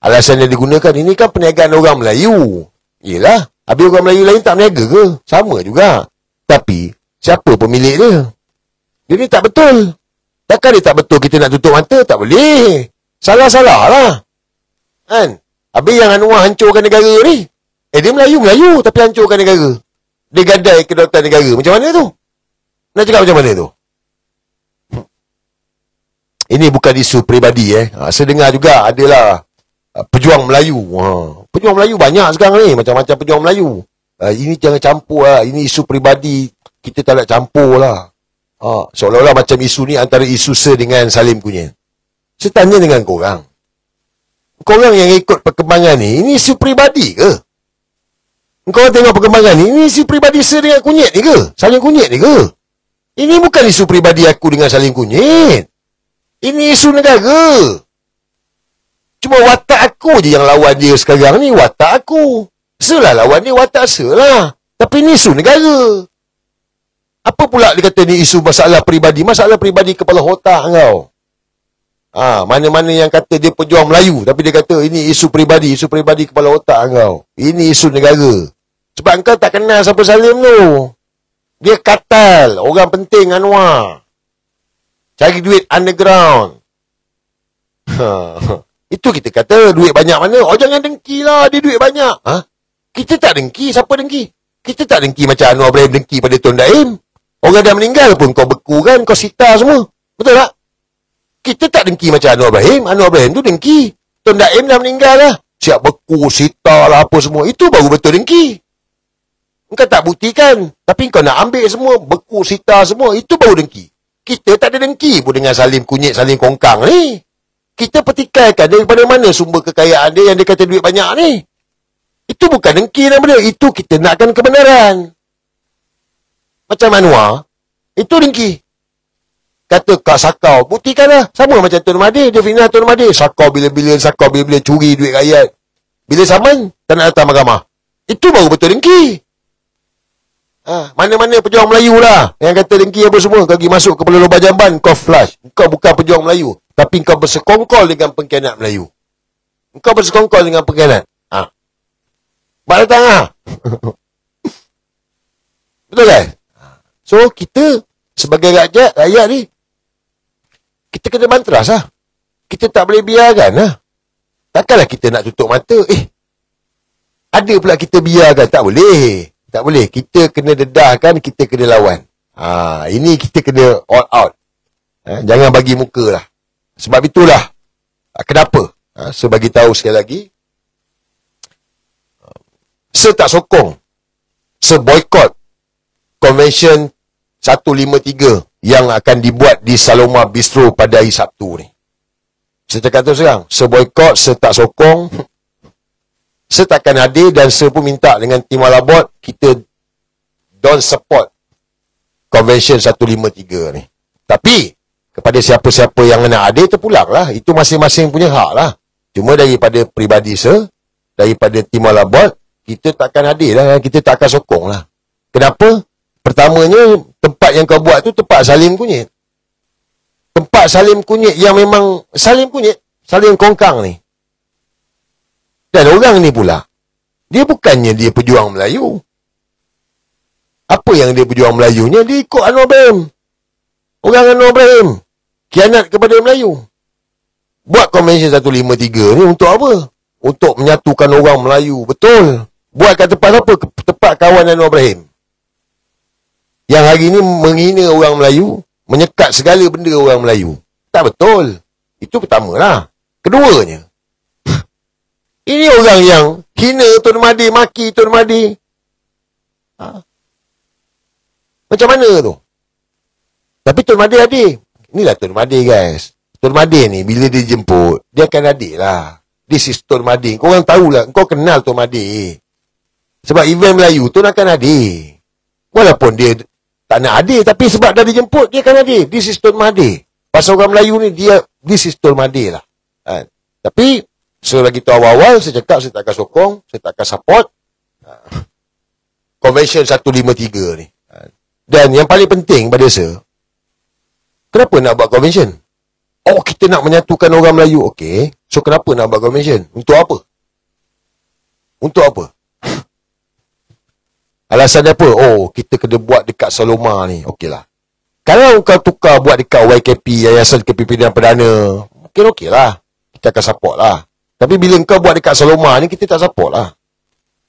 Alasan yang digunakan ini kan perniagaan orang Melayu. Yelah. Habis orang Melayu lain tak berniaga ke? Sama juga. Tapi siapa pemilik dia? Dia ni tak betul. Takkan dia tak betul kita nak tutup mata? Tak boleh. Salah-salah lah. Kan? Habis yang Anwar hancurkan negara ni. Dia Melayu tapi hancurkan negara. Dia gadai kedaulatan negara. Macam mana tu? Nak cakap macam mana tu? Ini bukan isu peribadi. Saya dengar juga adalah pejuang Melayu. Pejuang Melayu banyak sekarang ni. Macam-macam pejuang Melayu. Ini jangan campur lah. Ini isu peribadi. Kita tak nak campur lah. Seolah-olah macam isu ni antara isu Sir dengan Salim Kunyit. Saya tanya dengan korang. Korang yang ikut perkembangan ni, ini isu peribadi ke? Korang tengok perkembangan ni, ini isu peribadi Sir dengan Kunyit ni ke? Salim Kunyit ni ke? Ini bukan isu peribadi aku dengan Salim Kunyit. Ini isu negara. Cuma watak aku je yang lawan dia sekarang ni, watak aku. Sir lah lawan dia, watak Sir lah. Tapi ni isu negara. Apa pula dia kata ni isu masalah peribadi? Masalah peribadi kepala otak kau. Mana-mana yang kata dia pejuang Melayu, tapi dia kata ini isu peribadi kepala otak kau. Ini isu negara. Sebab kau tak kenal siapa Salim tu. Dia katal orang penting Anwar. Cari duit underground. Itu kita kata duit banyak mana? Jangan dengki lah, dia duit banyak. Kita tak dengki, siapa dengki? Kita tak dengki macam Anwar Ibrahim dengki pada Tun Daim. Orang dah meninggal pun kau beku kan, kau sita semua. Betul tak? Kita tak dengki macam Anwar Ibrahim. Anwar Ibrahim tu dengki. Tun Daim dah meninggal lah. Siap beku, sita lah apa semua. Itu baru betul dengki. Engkau tak buktikan. Tapi kau nak ambil semua. Beku, sita semua. Itu baru dengki. Kita tak ada dengki pun dengan Salim Kunyit, Salim Kongkang ni. Kita petikaikan daripada mana sumber kekayaan dia yang dia kata duit banyak ni. Itu bukan dengki nama dia. Itu kita nakkan kebenaran. Macam Anwar, itu dengki. Kata Kak Sakau, buktikanlah. Sama macam Tun Mahathir, dia fitnah Tun Mahathir. Sakau bila-bila curi duit rakyat. Bila saman, tak nak datang mahkamah. Itu baru betul dengki. Mana-mana pejuang Melayu lah yang kata dengki apa semua. Kau pergi masuk kepala lubang jamban, kau flush. Kau bukan pejuang Melayu, tapi kau bersekongkol dengan pengkhianat Melayu. Kau bersekongkol dengan pengkhianat. Bak datang lah. Betul kan? So, kita sebagai rakyat ni, kita kena bantras lah. Kita tak boleh biarkan lah. Takkanlah kita nak tutup mata. Ada pula kita biarkan. Tak boleh. Tak boleh. Kita kena dedahkan, kita kena lawan. Ini kita kena all out. Jangan bagi muka lah. Sebab itulah kenapa saya bagi tahu sekali lagi, saya tak sokong, saya boycott Convention 153 yang akan dibuat di Saloma Bistro pada hari Sabtu ni. Saya cakap tu sekarang, saya boycott, saya tak sokong, saya takkan hadir, dan saya pun minta dengan tim Malabot, kita don't support Convention 153 ni. Tapi kepada siapa-siapa yang nak hadir, terpulang lah. Itu masing-masing punya hak lah. Cuma daripada peribadi saya, daripada tim Malabot, kita takkan hadir lah, kita tak akan sokong lah. Kenapa? Pertamanya, tempat yang kau buat tu tempat Salim Kunyit. Tempat Salim Kunyit yang memang Salim Kunyit, Salim Kongkang ni. Dan orang ni pula, dia bukannya dia pejuang Melayu. Apa yang dia pejuang Melayunya? Dia ikut Anwar Ibrahim. Orang Anwar Ibrahim khianat kepada Melayu. Buat Convention 153 ni untuk apa? Untuk menyatukan orang Melayu. Betul. Buat kat tempat apa? Tempat kawan Anwar Ibrahim. Yang hari ni menghina orang Melayu, menyekat segala benda orang Melayu. Tak betul. Itu pertamalah. Keduanya, ini orang yang hina Tun Mahathir, maki Tun Mahathir. Macam mana tu? Tapi Tun Mahathir hadir. Inilah Tun Mahathir, guys. Tun Mahathir ni, bila dia jemput, dia akan hadir lah. This is Tun Mahathir. Korang tahulah, kau kenal Tun Mahathir. Sebab event Melayu, Tun akan hadir. Walaupun dia tak nak hadir, tapi sebab dah dijemput, dia akan hadir. This is Tun Mahathir. Pasal orang Melayu ni, this is Tun Mahathir lah. Tapi, saya lagi tahu awal-awal, saya cakap saya tak akan sokong, saya tak akan support Convention 153 ni. Dan yang paling penting pada saya, kenapa nak buat convention? Oh, kita nak menyatukan orang Melayu. Okey. So, kenapa nak buat convention? Untuk apa? Untuk apa? Alasan dia apa? Oh, kita kena buat dekat Saloma ni. Okeylah. Kalau kau tukar buat dekat YKP, Yayasan Kepimpinan Perdana, mungkin okeylah. Kita akan support lah. Tapi bila kau buat dekat Saloma ni, kita tak support lah.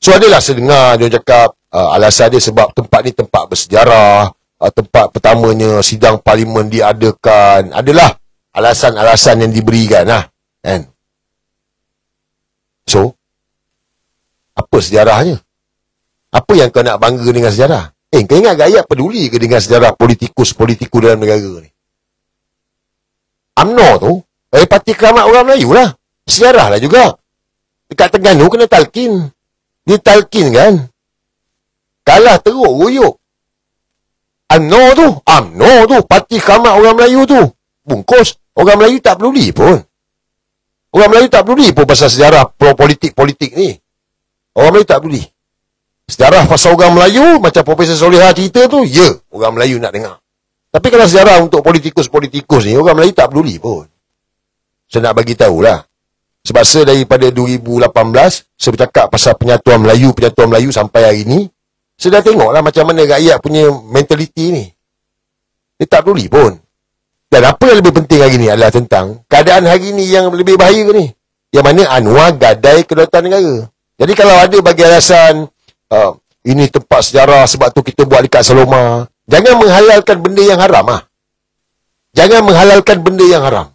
So, adalah saya dengar dia cakap, alasan dia sebab tempat ni tempat bersejarah, tempat pertamanya sidang parlimen diadakan. Adalah alasan-alasan yang diberikan lah. Kan? So, apa sejarahnya? Apa yang kau nak bangga dengan sejarah? Kau ingat rakyat peduli ke dengan sejarah politikus-politikus dalam negara ni? UMNO tu, Parti Keramat Orang Melayu lah. Sejarah lah juga. Dekat Terengganu kena talkin. Dia talkin kan? Kalah teruk ruyuk. UMNO tu, Parti Keramat Orang Melayu tu. Bungkus. Orang Melayu tak peduli pun. Orang Melayu tak peduli pun pasal sejarah politik-politik ni. Orang Melayu tak peduli. Sejarah pasal orang Melayu, macam Profesor Solehah cerita tu, ya, orang Melayu nak dengar. Tapi kalau sejarah untuk politikus-politikus ni, orang Melayu tak peduli pun. Saya nak bagi tahulah. Sebab saya daripada 2018, saya bercakap pasal penyatuan Melayu sampai hari ni, saya dah tengoklah macam mana rakyat punya mentaliti ni. Dia tak peduli pun. Dan apa yang lebih penting hari ni adalah tentang keadaan hari ni yang lebih bahaya ni. Yang mana Anwar gadai kedaulatan negara. Jadi kalau ada bagi alasan, ini tempat sejarah sebab tu kita buat dekat Saloma. Jangan menghalalkan benda yang haram lah. Jangan menghalalkan benda yang haram.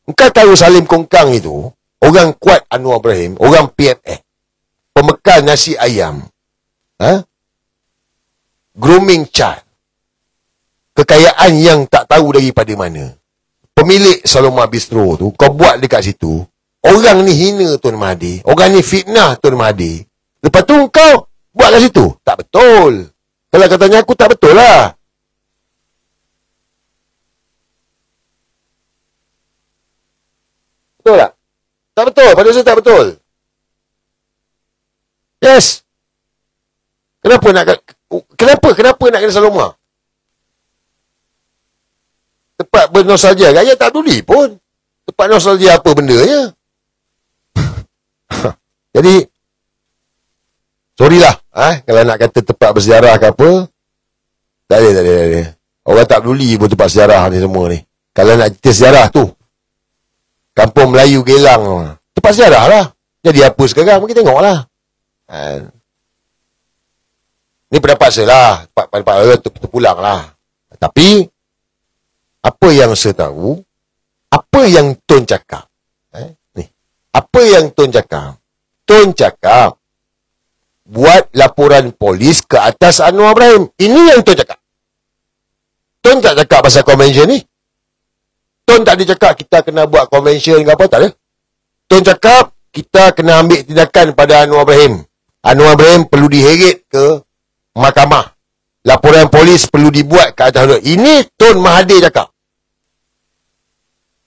Engkau tahu Salim Kongkang itu, orang kuat Anwar Ibrahim, orang PFF, pemekal nasi ayam, grooming child, kekayaan yang tak tahu daripada mana. Pemilik Saloma Bistro tu, kau buat dekat situ, orang ni hina Tun Mahathir, orang ni fitnah Tun Mahathir. Lepas tu kau buat kat situ. Tak betul. Kalau katanya aku, tak betul lah. Betul tak? Tak betul. Pada saya tak betul. Yes. Kenapa nak kena Saloma? Tempat bernostalgia. Rakyat tak peduli pun. Tempat nostalgia apa bendanya. Jadi, sorry lah, kalau nak kata tempat bersejarah ke apa, tak ada. Orang tak peduli pun tempat sejarah ni semua ni. Kalau nak cerita sejarah tu, Kampung Melayu Gelang, tempat sejarah lah. Jadi apa sekarang, kita tengok lah. Ni pendapat saya lah. Pendapat saya terpulang lah. Tapi, apa yang saya tahu, apa yang Tun cakap, ni, apa yang Tun cakap? Tun cakap, buat laporan polis ke atas Anwar Ibrahim. Ini yang Tun cakap. Tun tak cakap pasal convention ni. Tun tak ada cakap kita kena buat convention ke apa, tak ada. Tun cakap, kita kena ambil tindakan pada Anwar Ibrahim. Anwar Ibrahim perlu diheret ke mahkamah. Laporan polis perlu dibuat ke atas. Ini Tun Mahathir cakap.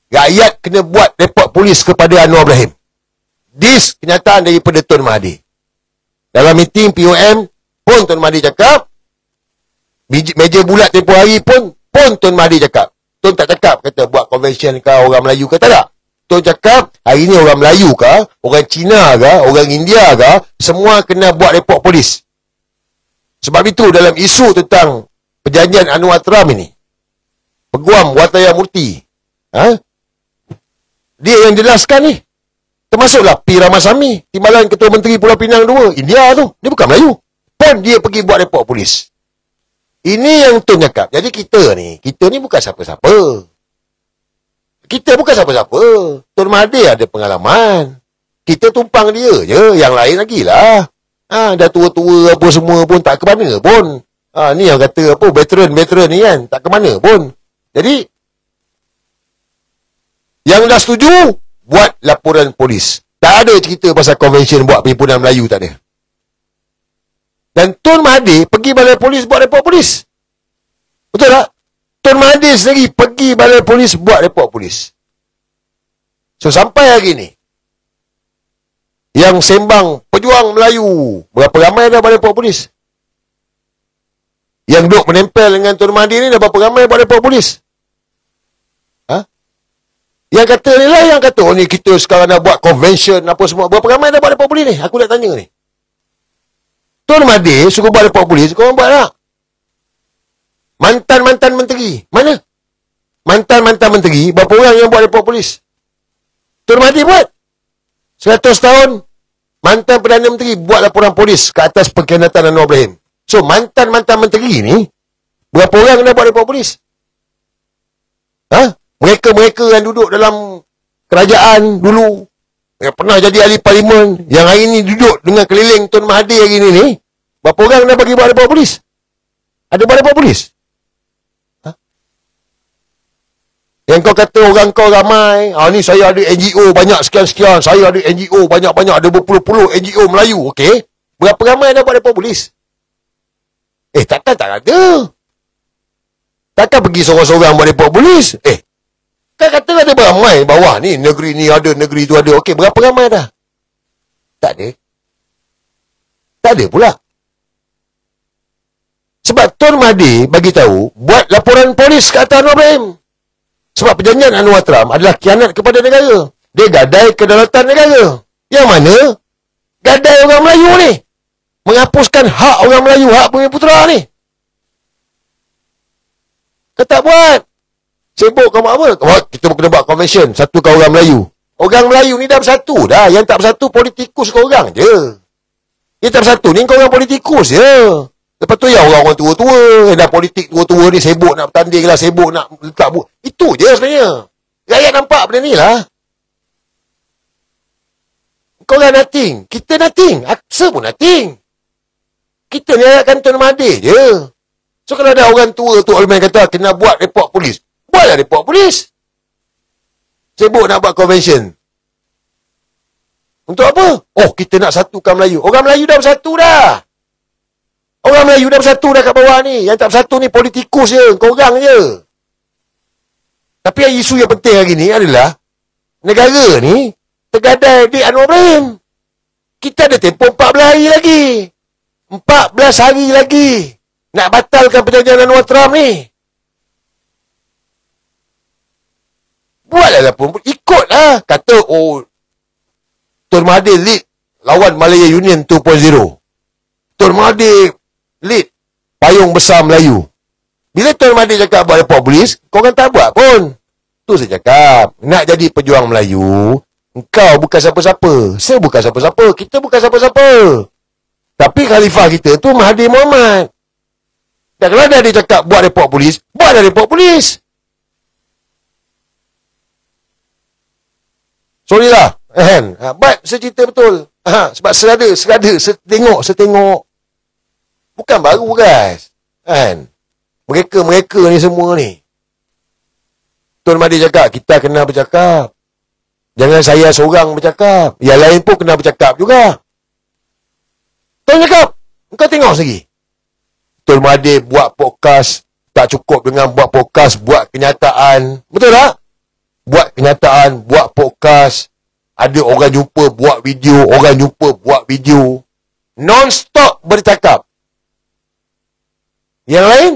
Rakyat kena buat report polis kepada Anwar Ibrahim. This kenyataan daripada Tun Mahathir. Dalam meeting POM pun Tun Mahathir cakap. Meja bulat tempoh hari pun Tun Mahathir cakap. Tun tak cakap kata buat convention ke orang Melayu ke, tak ada. Tun cakap hari ni orang Melayu ke, orang Cina ke, orang India ke, semua kena buat report polis. Sebab itu dalam isu tentang perjanjian Anwar Trump ini, Peguam Wataya Murty, dia yang jelaskan ni. Termasuklah P. Ramasamy, Timbalan Ketua Menteri Pulau Pinang 2, India tu. Dia bukan Melayu. Pun dia pergi buat report polis. Ini yang Tun cakap. Jadi kita ni bukan siapa-siapa. Kita bukan siapa-siapa. Tun Mahathir ada pengalaman. Kita tumpang dia je. Yang lain lagi lah. Dah tua-tua apa semua pun tak ke mana pun. Ni yang kata apa, veteran ni kan. Tak ke mana pun. Jadi, yang dah setuju, buat laporan polis. Tak ada cerita pasal convention buat perhimpunan Melayu, tak ada. Dan Tun Mahathir pergi balai polis buat report polis. Betul tak? Tun Mahathir sendiri pergi balai polis buat report polis. So, sampai hari ni, yang sembang pejuang Melayu, berapa ramai dah buat report polis? Yang duk menempel dengan Tun Mahathir ni, dah berapa ramai buat report polis? Yang kata ni lah, yang kata, oh ni kita sekarang nak buat convention, apa semua. Berapa ramai dah buat report polis ni? Aku nak tanya ni. Tun Mahathir suruh buat report polis, korang buat tak? Mantan-mantan menteri, mana? Mantan-mantan menteri, berapa orang yang buat report polis? Tun Mahathir buat. 100 tahun, mantan Perdana Menteri buat laporan polis ke atas pengkhianatan Anwar Ibrahim. So, mantan-mantan menteri ni, berapa orang dah buat report polis? Mereka-mereka yang duduk dalam kerajaan dulu, yang pernah jadi ahli parlimen, yang hari ni duduk dengan keliling Tun Mahathir hari ni, berapa orang dah bagi buat report polis? Ada buat report polis? Yang kau kata orang kau ramai, ni saya ada NGO banyak sekian-sekian, saya ada NGO banyak-banyak, ada berpuluh-puluh NGO Melayu, okey? Berapa ramai dah buat report polis? Takkan tak ada. Takkan pergi seorang-seorang buat report polis? Kan kata ada beramai bawah ni, negeri ni ada, negeri tu ada. Okey, berapa ramai dah? Tak ada. Tak ada pula. Sebab Tun Mahathir bagi tahu, buat laporan polis ke atas Anwar Ibrahim. Sebab perjanjian Anwar Trump adalah khianat kepada negara. Dia gadai kedaulatan negara. Yang mana? Gadai orang Melayu ni. Menghapuskan hak orang Melayu, hak Bumiputera ni. Kau tak buat. Sibuk kau buat apa? Kita kena buat convention. Satukan orang Melayu. Orang Melayu ni dah bersatu dah. Yang tak bersatu politikus kau orang je. Yang tak bersatu ni kau orang politikus je. Lepas tu ya orang-orang tua-tua. Yang dah politik tua-tua ni sibuk nak bertanding lah. Sibuk nak letak buat. Itu je sebenarnya. Rakyat nampak benda ni lah. Kau orang nothing. Kita nothing. Aksa pun nothing. Kita ni ayatkan Tun Mahathir je. So kalau ada orang tua tu Alman kata kena buat report polis. Buatlah report polis. Sibuk nak buat convention. Untuk apa? Oh, kita nak satukan Melayu. Orang Melayu dah bersatu dah. Orang Melayu dah bersatu dah kat bawah ni. Yang tak bersatu ni politikus je. Korang je. Tapi isu yang penting hari ni adalah negara ni tergadai di Anwar Ibrahim. Kita ada tempoh 14 hari lagi. 14 hari lagi. Nak batalkan perjanjian Anwar Trump ni. Buatlah pun. Ikutlah. Kata, Tun Mahathir lead lawan Malaya Union 2.0. Tun Mahathir lead payung besar Melayu. Bila Tun Mahathir cakap buat report polis, korang tak buat pun. Tu saya cakap. Nak jadi pejuang Melayu, engkau bukan siapa-siapa. Saya bukan siapa-siapa. Kita bukan siapa-siapa. Tapi khalifah kita tu Mahathir Mohamad. Dan kalau dia cakap buat report polis, buatlah report polis. Sorry lah. But secerita betul. Sebab setengok. Bukan baru guys. Mereka ni semua ni. Tun Mahathir cakap, kita kena bercakap. Jangan saya seorang bercakap. Yang lain pun kena bercakap juga. Tun cakap, kau tengok lagi. Tun Mahathir buat podcast. Tak cukup dengan buat podcast, buat kenyataan. Betul tak? Buat kenyataan, buat podcast. Ada orang jumpa buat video, orang jumpa buat video. Non-stop bercakap. Yang lain,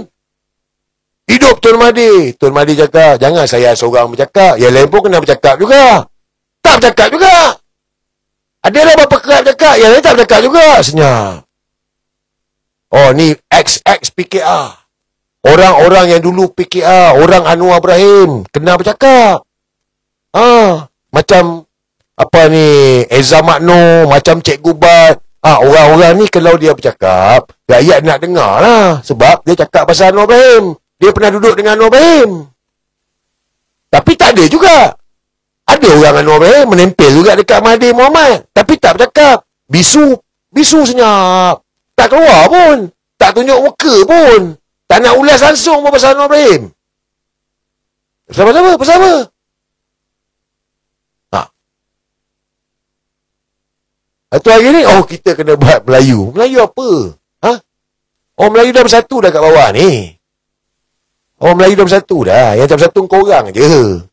hidup Tun Mahathir. Tun Mahathir cakap, jangan saya seorang bercakap. Yang lain pun kena bercakap juga. Tak bercakap juga. Adalah berapa kerap bercakap, yang lain tak bercakap juga. Senyap. Oh, ni XX PKR. Orang-orang yang dulu PKR, orang Anwar Ibrahim, kena bercakap. Macam apa ni, Eza Makno, macam Cikgu Bat. Orang-orang ni kalau dia bercakap, rakyat nak dengar lah. Sebab dia cakap pasal Anwar Ibrahim. Dia pernah duduk dengan Anwar Ibrahim. Tapi tak ada juga. Ada orang Anwar Ibrahim menempel juga dekat Mahathir Mohamad. Tapi tak bercakap. Bisu senyap. Tak keluar pun. Tak tunjuk muka pun. Tak nak ulas langsung pun pasal Anwar Ibrahim. Pasal apa? Atau hari ni, kita kena buat Melayu. Melayu apa? Melayu dah bersatu dah kat bawah ni. Melayu dah bersatu dah. Yang tak bersatu korang je.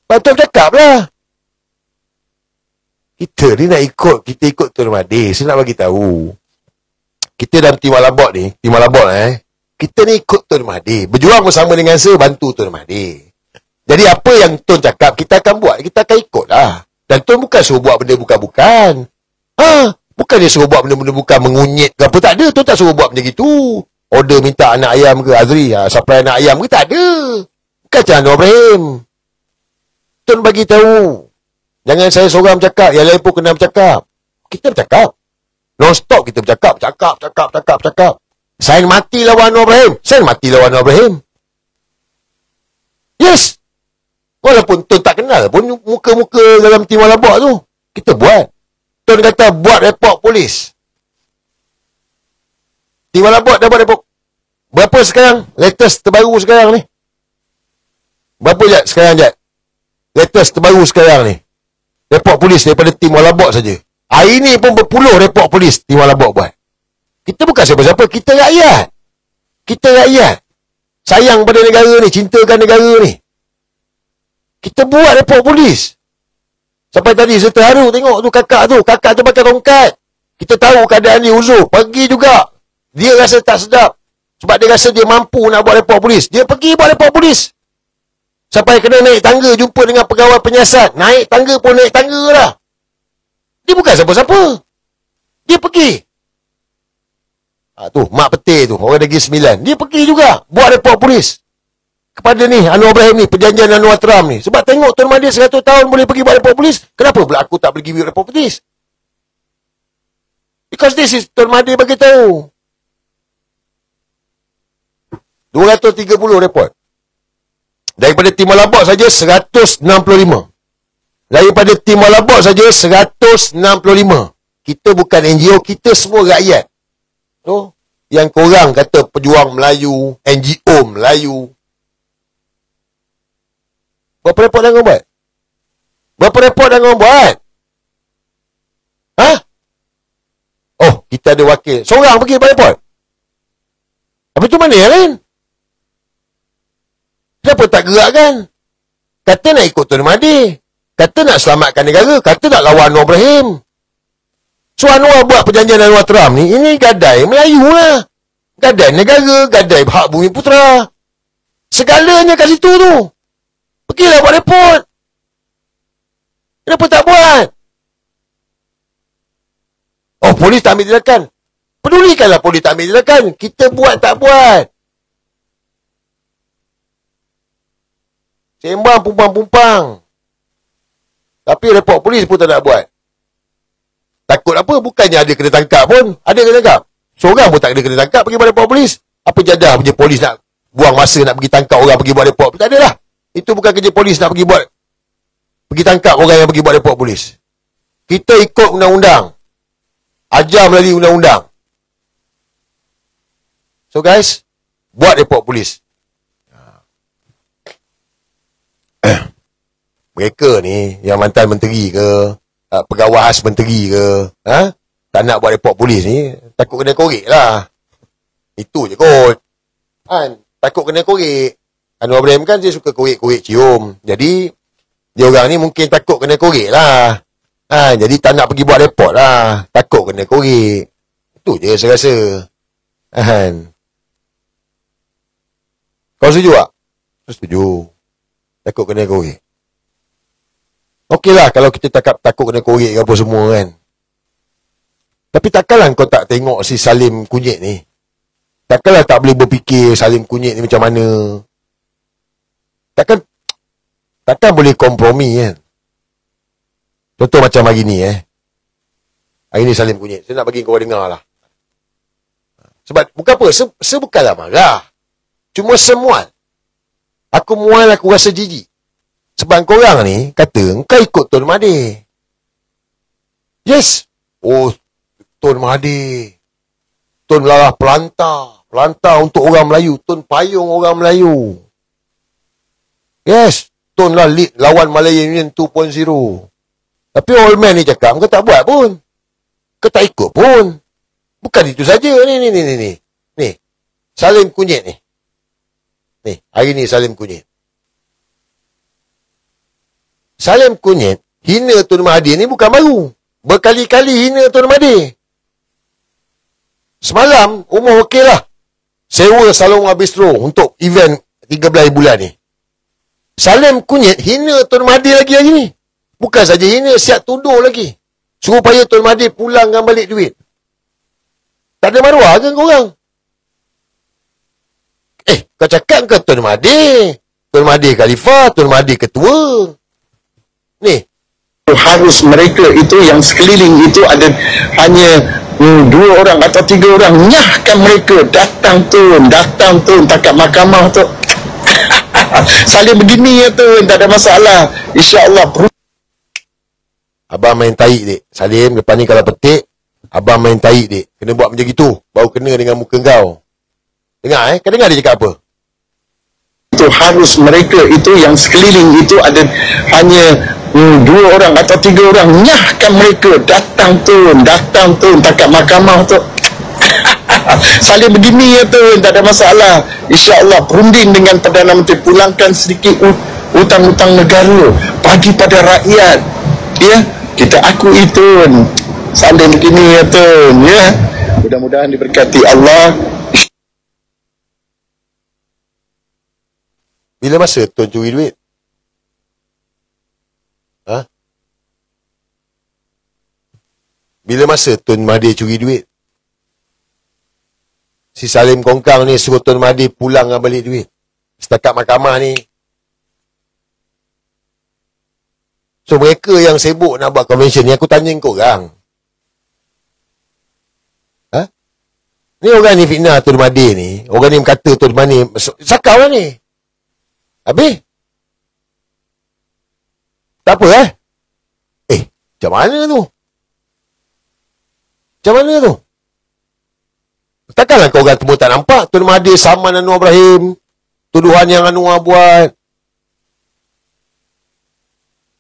Patut bercakap lah. Kita ni nak ikut, kita ikut Tun Mahathir. Saya nak bagi tahu. Kita dalam tim Malabot ni, kita ni ikut Tun Mahathir. Berjuang bersama dengan saya, bantu Tun Mahathir. Jadi apa yang Tun cakap, kita akan buat, kita akan ikut lah. Dan Tun bukan suruh buat benda bukan-bukan. Bukan dia suruh buat benda-benda bukan, mengunyit ke apa, tak ada. Tun tak suruh buat macam gitu. Order minta anak ayam ke, Azri, supply anak ayam ke, tak ada. Bukan macam Anwar Ibrahim. Tun bagi tahu. Jangan saya seorang bercakap, yang lain pun kena bercakap. Kita bercakap. Non-stop kita bercakap. Saya mati lawan Anwar Ibrahim. Yes. Walaupun Tun tak kenal pun muka-muka dalam tim Malabot tu. Kita buat. Tun kata buat report polis. Tim Malabot dah buat report. Berapa sekarang? Latest terbaru sekarang ni. Berapa jat sekarang jat? Latest terbaru sekarang ni. Report polis daripada tim Malabot saja. Hari ni pun berpuluh report polis tim Malabot buat. Kita bukan siapa-siapa, kita rakyat. Sayang pada negara ni, cintakan negara ni. Kita buat report polis. Sampai tadi saya terharu tengok tu kakak tu pakai tongkat. Kita tahu keadaan dia uzur, pergi juga. Dia rasa tak sedap. Sebab dia rasa dia mampu nak buat report polis. Dia pergi buat report polis. Sampai kena naik tangga jumpa dengan pegawai penyiasat. Naik tangga pun naik tangga lah. Dia bukan siapa-siapa. Dia pergi. Tu, Mak Petir tu, orang Negeri Sembilan. Dia pergi juga buat report polis. Kepada ni, Anwar Ibrahim ni, perjanjian Anwar Trump ni. Sebab tengok Tun Mahathir 100 tahun boleh pergi buat report polis. Kenapa pula aku tak boleh pergi buat report polis? Because this is Tun Mahathir bagi tahu. 230 report. Daripada tim Malabot saja 165. Daripada tim Malabot saja 165. Kita bukan NGO, kita semua rakyat. So, yang korang kata pejuang Melayu, NGO Melayu. Berapa report dah korang buat? Kita ada wakil. Seorang pergi buat report. Apa tu mana yang lain? Kenapa tak gerak kan? Kata nak ikut Tun Mahathir. Kata nak selamatkan negara. Kata nak lawan Anwar Ibrahim. So Anwar buat perjanjian Anwar Trump ni, ini gadai Melayu lah. Gadai negara, gadai hak bumi putera. Segalanya kat situ tu. Pergilah buat report. Kenapa tak buat? Polis tak ambil tindakan. Pedulikanlah polis tak ambil tindakan. Kita buat tak buat. Sembang pumpang-pumpang. Tapi report polis pun tak nak buat. Takut apa? Bukannya ada kena tangkap pun. Ada kena tangkap. Seorang pun tak ada kena tangkap pergi pada polis. Apa jadah punya polis nak buang masa nak pergi tangkap orang pergi buat report? Tak ada lah. Itu bukan kerja polis nak pergi tangkap orang yang pergi buat report polis. Kita ikut undang-undang. Ajar melalui undang-undang. So guys, buat report polis. Mereka ni yang mantan menteri ke, pegawai khas menteri ke, tak nak buat report polis ni, takut kena korek lah. Itu je kot. Takut kena korek. Anwar Ibrahim kan dia suka korek-korek cium. Jadi, dia orang ni mungkin takut kena korek lah. Jadi tak nak pergi buat report lah. Takut kena korek. Itu je saya rasa. Kau setuju tak? Setuju. Takut kena korek. Okey lah kalau kita takut kena korek ke apa semua kan. Tapi takkanlah kau tak tengok si Salim Kunyit ni. Takkanlah tak boleh berfikir Salim Kunyit ni macam mana. Takkan boleh kompromi kan. Contoh macam hari ni Hari ni Salim Kunyit. Saya nak bagi kau dengar lah. Sebab bukan apa. Bukanlah marah. Cuma semual. Aku mual, aku rasa jijik. Sebab korang ni kata, kau ikut Tun Mahathir. Yes. Oh, Tun Mahathir. Tun Melarah Pelantar. Pelantar untuk orang Melayu. Tun payung orang Melayu. Yes. Tun lah lead lawan Malaya Union 2.0. Tapi old man ni cakap, kau tak buat pun. Kau tak ikut pun. Bukan itu saja. Ni. Salim Kunyit ni. Ni, hari ni Salim Kunyit. Salim Kunyit hina Tun Mahathir ni bukan baru. Berkali-kali hina Tun Mahathir. Semalam, umur okey lah. Sewa Salonga Bistro untuk event 13 bulan ni. Salim Kunyit hina Tun Mahathir lagi hari ni. Bukan saja hina, siap tuduh lagi. Suruh payah Tun Mahathir pulangkan balik duit. Tak ada maruah ke korang? Kau cakap ke Tun Mahathir? Tun Mahathir Khalifah, Tun Mahathir ketua. Ni. Harus mereka itu yang sekeliling itu ada hanya 2 orang atau 3 orang. Nyahkan mereka. Datang Tun. Takat mahkamah tu. Saling begini ya Tun. Tak ada masalah. InsyaAllah. Abang main taik dik. Salim, lepas ni kalau petik, abang main taik dik. Kena buat macam gitu. Baru kena dengan muka kau. Dengar kau dengar dia cakap apa? Itu harus mereka itu yang sekeliling itu ada hanya 2 orang atau 3 orang. Nyahkan mereka. Datang Tun. Takat mahkamah tu. Saling begini ya Tun. Tak ada masalah. InsyaAllah. Perunding dengan Perdana Menteri. Pulangkan sedikit hutang-hutang negara. Bagi pada rakyat. Ya. Kita akui Tun. Saling begini ya Tun. Ya. Mudah-mudahan diberkati Allah. Bila masa Tun curi duit? Bila masa Tun Mahathir curi duit? Si Salim Kongkang ni suruh Tun Mahathir pulangkan balik duit. Setakat mahkamah ni. So mereka yang sibuk nak buat convention ni, aku tanya korang. Ni orang ni fitnah Tun Mahathir ni. Orang ni kata Tun Mahathir sakau lah ni. Habis? Tak apa macam mana tu? Macam mana tu? Takkanlah kau orang semua tak nampak Tun Mahathir saman Anwar Ibrahim. Tuduhan yang Anwar buat.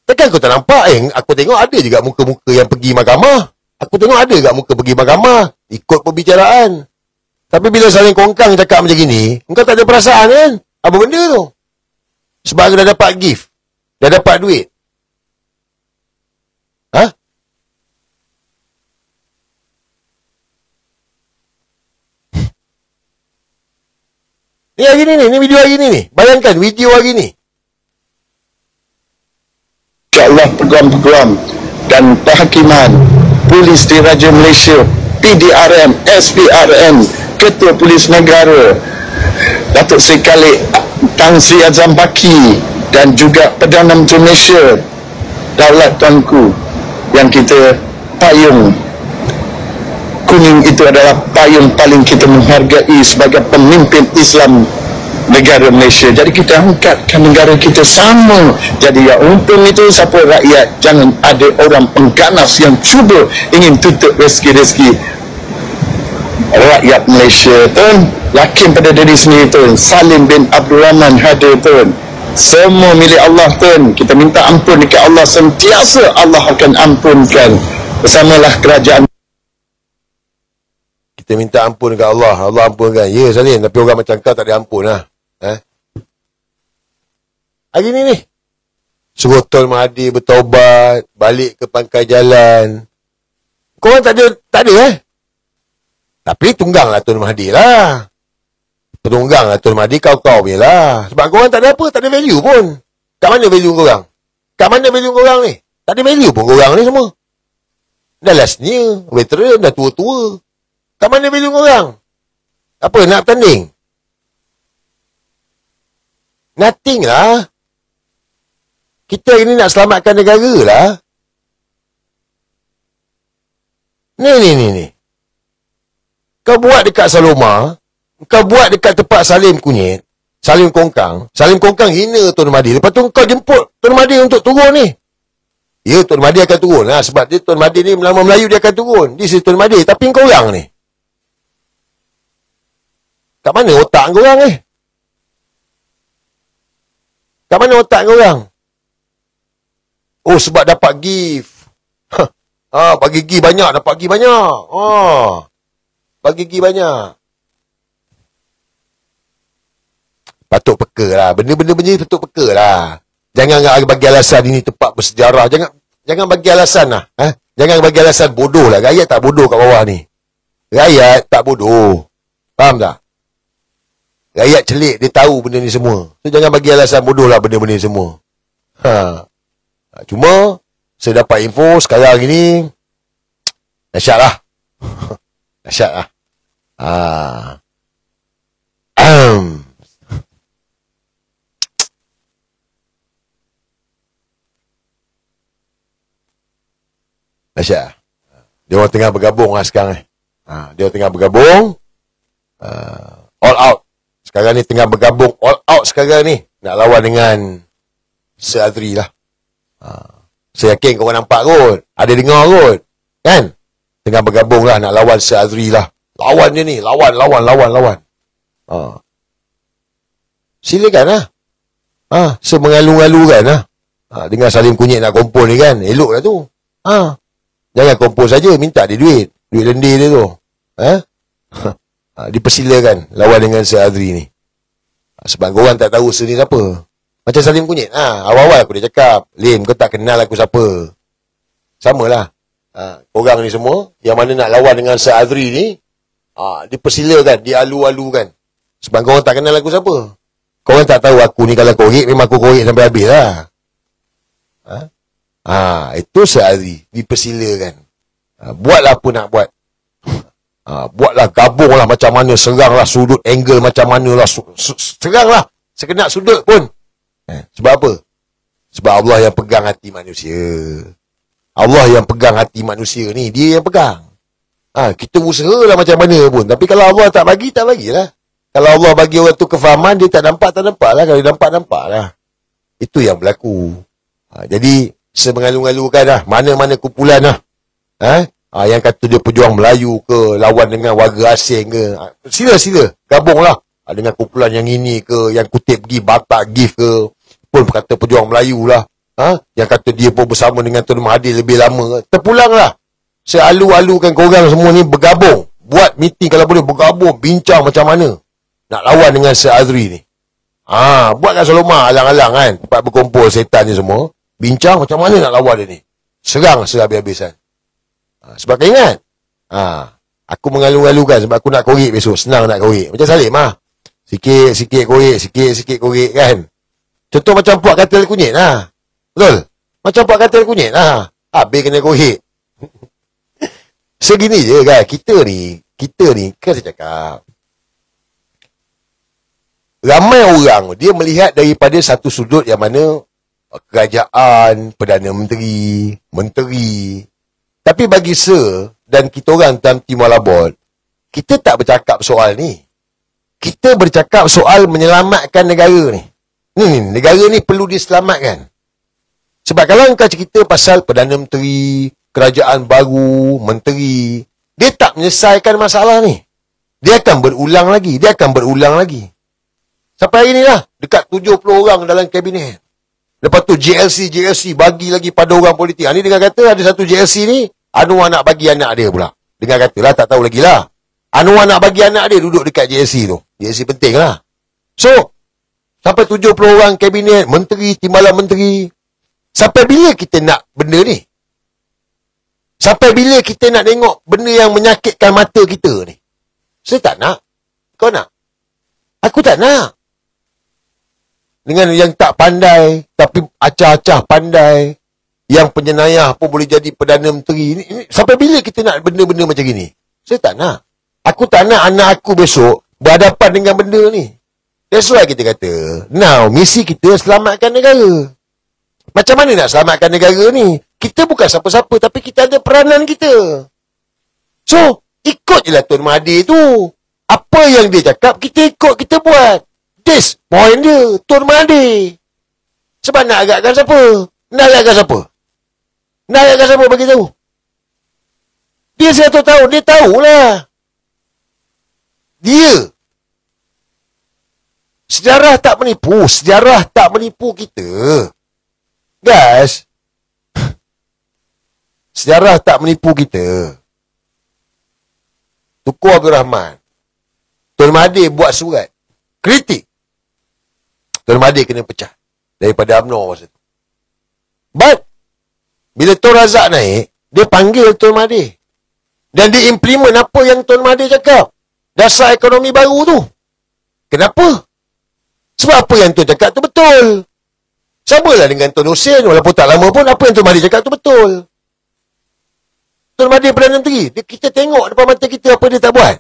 Takkan kau tak nampak? Aku tengok ada juga muka-muka yang pergi mahkamah. Aku tengok ada juga muka pergi mahkamah. Ikut perbicaraan. Tapi bila Salim Kongkang cakap macam gini, engkau tak ada perasaan kan? Apa benda tu? Sebab dah dapat gift. Dah dapat duit. Ni hari ni, ni video hari ni. Bayangkan video hari ni. InsyaAllah peguam-peguam dan penghakiman Polis Diraja Malaysia, PDRM, SPRM, Ketua Polis Negara, Datuk Seri Khalid Tan Sri Azam Baki dan juga Perdana Menteri Malaysia, Daulat Tuanku yang kita payung kuning itu adalah payung paling kita menghargai sebagai pemimpin Islam negara Malaysia. Jadi kita angkatkan negara kita sama. Jadi yang untung itu siapa? Rakyat. Jangan ada orang pengganas yang cuba ingin tutup rezeki-rezeki rakyat Malaysia. Tuan, yakin pada diri sendiri tuan. Salim bin Abdul Rahman hadir tuan. Semua milik Allah tuan. Kita minta ampun dekat Allah, sentiasa Allah akan ampunkan. Bersamalah kerajaan. Kita minta ampun dekat Allah, Allah ampunkan. Ya Salim, tapi orang macam kau tak ada ampun lah. Hari ni suruh Tuan Mahathir bertaubat, balik ke pangkal jalan. Korang tak ada Tapi tungganglah Tuan Mahathir lah. Tungganglah Tuan Mahathir, kau punya lah. Sebab korang tak ada apa, tak ada value pun. Kat mana value korang? Kat mana value korang ni? Tak ada value pun korang ni semua. Dah lastnya, veteran, dah tua-tua. Kat mana value korang? Apa, nak bertanding? Nothing lah. Kita ini nak selamatkan negara lah. Ni. Kau buat dekat Saloma, kau buat dekat tempat Salim Kunyit, Salim Kongkang. Salim Kongkang hina Tuan Mahathir. Lepas tu kau jemput Tuan Mahathir untuk turun ni. Ya, Tuan Mahathir akan turun lah. Sebab dia Tuan Mahathir ni nama Melayu, dia akan turun. Dia si Tuan Mahathir. Tapi kau orang ni, kat mana otak kau orang ni? Kat mana otak kau orang? Oh, sebab dapat gift. Bagi gift banyak, dapat gift banyak. Bagi gift banyak. Patut peka lah. Benda-benda macam ni patut peka lah. Jangan bagi alasan ini tempat bersejarah. Jangan bagi alasan lah. Jangan bagi alasan bodoh lah. Rakyat tak bodoh kat bawah ni. Rakyat tak bodoh. Faham tak? Rakyat celik, dia tahu benda ni semua. So, jangan bagi alasan bodoh lah benda-benda ni semua. Cuma, saya dapat info sekarang ini, dahsyat lah. Dahsyat lah. Dahsyat lah. Dia orang tengah bergabung lah sekarang. Dia orang tengah bergabung. All out. Sekarang ni tengah bergabung all out sekarang ni. Nak lawan dengan Sir Azri lah. Saya yakin korang nampak kot. Ada dengar kot. Kan? Tengah bergabung lah nak lawan Sir Azri lah. Lawan dia ni. Lawan. Silakan lah. Semengalu-ngalu kan lah. Dengan Salim Kunyit nak kumpul ni kan. Elok lah tu. Jangan kumpul saja. Minta dia duit. Duit lendir dia tu. Dipersilakan lawan dengan Sir Azri ni. Sebab korang tak tahu Sir ni siapa. Macam Salim Kunyit. Awal-awal aku dah cakap, Lim, kau tak kenal aku siapa. Samalah. Korang ni semua, yang mana nak lawan dengan Sir Azri ni, dipersilakan, dialu-alukan. Sebab korang tak kenal aku siapa. Korang tak tahu aku ni kalau korek, memang aku korek sampai habis lah. Itu Sir Azri. Dipersilakan. Buatlah apa nak buat. Buatlah, gabunglah macam mana, seranglah sudut angle macam mana lah, seranglah sekenap sudut pun. Sebab apa? Sebab Allah yang pegang hati manusia. Allah yang pegang hati manusia ni, dia yang pegang. Kita usahalah macam mana pun. Tapi kalau Allah tak bagi, tak bagilah. Kalau Allah bagi orang tu kefahaman, dia tak nampak lah. Kalau dia nampak lah. Itu yang berlaku. Jadi, semengalu-ngalukan lah. Mana-mana kumpulan lah. Yang kata dia pejuang Melayu ke, lawan dengan warga asing ke, sila gabunglah. Dengan kumpulan yang ini ke, yang kutip pergi Batak gift ke, pun kata pejuang Melayu lah. Yang kata dia pun bersama dengan Tuan Mahathir lebih lama. Terpulanglah. Sealu-alukan korang semua ni bergabung. Buat meeting kalau boleh, bergabung, bincang macam mana nak lawan dengan Sir Azri ni. Buat kat Saloma, alang-alang kan, tempat berkumpul setan ni semua. Bincang macam mana nak lawan dia ni. Serang sehabis-habisan. Sebab kau ingat, aku mengalu-alukan sebab aku nak korek besok. Senang nak korek. Macam Salim lah. Sikit-sikit korek, sikit-sikit korek kan. Contoh macam Puak Katil Kunyit lah. Betul? Macam Puak Katil Kunyit lah. Habis kena korek. Segini je kan. Kita ni, kan saya cakap, ramai orang, dia melihat daripada satu sudut yang mana kerajaan, Perdana Menteri, Tapi bagi Sir dan kita orang dalam tim Malabot, kita tak bercakap soal ni. Kita bercakap soal menyelamatkan negara ni. Negara ni perlu diselamatkan. Sebab kalau engkau cerita pasal Perdana Menteri, kerajaan baru, menteri, dia tak menyelesaikan masalah ni. Dia akan berulang lagi. Sampai hari ni lah, dekat 70 orang dalam kabinet. Lepas tu JLC bagi lagi pada orang politik. Ni dengar kata ada satu JLC ni, Anwar nak bagi anak dia pula. Dengar kata lah, tak tahu lagi lah. Anwar nak bagi anak dia duduk dekat JLC tu. JLC penting lah. So, sampai 70 orang kabinet, menteri, timbalan menteri. Sampai bila kita nak benda ni? Sampai bila kita nak tengok benda yang menyakitkan mata kita ni? Saya tak nak. Kau nak? Aku tak nak. Dengan yang tak pandai, tapi acah-acah pandai, yang penyenayah pun boleh jadi Perdana Menteri. Sampai bila kita nak benda-benda macam gini? Saya tak nak. Aku tak nak anak aku besok berhadapan dengan benda ni. That's why kita kata, now, misi kita selamatkan negara. Macam mana nak selamatkan negara ni? Kita bukan siapa-siapa, tapi kita ada peranan kita. So, ikut je lah Tun Mahathir tu. Apa yang dia cakap, kita ikut, kita buat. This point dia, Tun Mahathir. Sebab nak agakkan siapa? Nak agakkan siapa? Nak agakkan siapa bagi tahu? Dia 100 tahun, dia tahulah. Dia. Sejarah tak menipu kita. Guys, sejarah tak menipu kita. Tunku Abdul Rahman, Tun Mahathir buat surat kritik. Tun Mahathir kena pecat daripada UMNO masa tu. But bila Tun Razak naik, dia panggil Tun Mahathir dan dia implement apa yang Tun Mahathir cakap. Dasar ekonomi baru tu. Kenapa? Sebab apa yang Tun cakap tu betul. Samalah dengan Tun Hussein, walaupun tak lama pun, apa yang Tun Mahathir cakap tu betul. Tun Mahathir Perdana Menteri, kita tengok depan mata kita apa dia tak buat.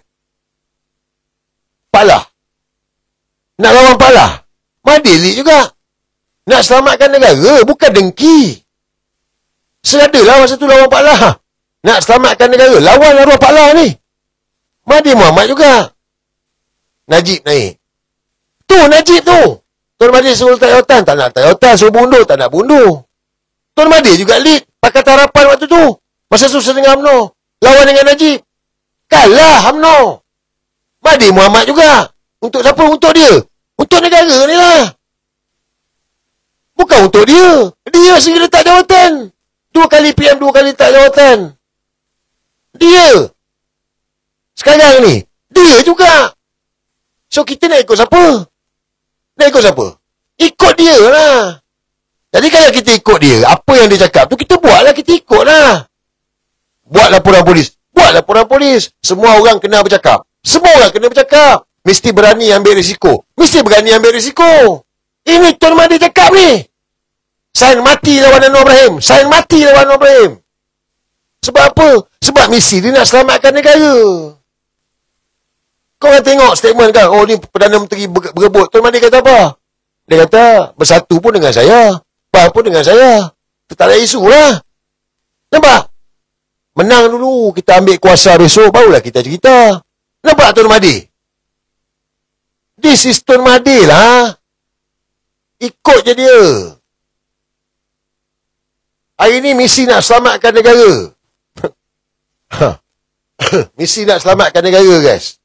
Pak Lah. Nak lawan Pak Lah. Mahathir lead juga. Nak selamatkan negara, bukan dengki. Seradalah masa tu lawan Pak Lah. Nak selamatkan negara, lawan arwah Pak Lah ni. Mahathir Mohamad juga. Najib naik. Tu Najib tu. Tun Mahathir suruh letak jawatan, tak nak letak jawatan. Suruh bundur, tak nak bundur. Tun Mahathir juga lead Pakatan Harapan waktu tu. Masa susah dengan UMNO. Lawan dengan Najib. Kalah UMNO. Mahathir Mohamad juga. Untuk siapa? Untuk dia. Untuk negara ni lah. Bukan untuk dia. Dia sendiri letak jawatan. 2 kali PM, 2 kali letak jawatan. Dia. Sekarang ni. Dia juga. So kita nak ikut siapa? Nak ikut siapa? Ikut dia lah. Jadi kalau kita ikut dia, apa yang dia cakap tu kita buatlah, kita ikut lah. Buat laporan polis. Buat laporan polis. Semua orang kena bercakap. Semua orang kena bercakap. Mesti berani ambil risiko. Mesti berani ambil risiko. Ini Tun Mahathir cakap ni. Sain mati lawan Anwar Ibrahim. Sain mati lawan Anwar Ibrahim. Sebab apa? Sebab misi dia nak selamatkan negara. Kau orang tengok statement kan. Oh ni Perdana Menteri berebut. Tun Mahathir kata apa? Dia kata bersatu pun dengan saya. PAS pun dengan saya. Tak ada isu lah. Nampak? Menang dulu. Kita ambil kuasa besok. Barulah kita cerita. Nampak Tun Mahathir? This is Tun Mahathir lah. Ikut je dia. Hari ni misi nak selamatkan negara. Misi nak selamatkan negara guys.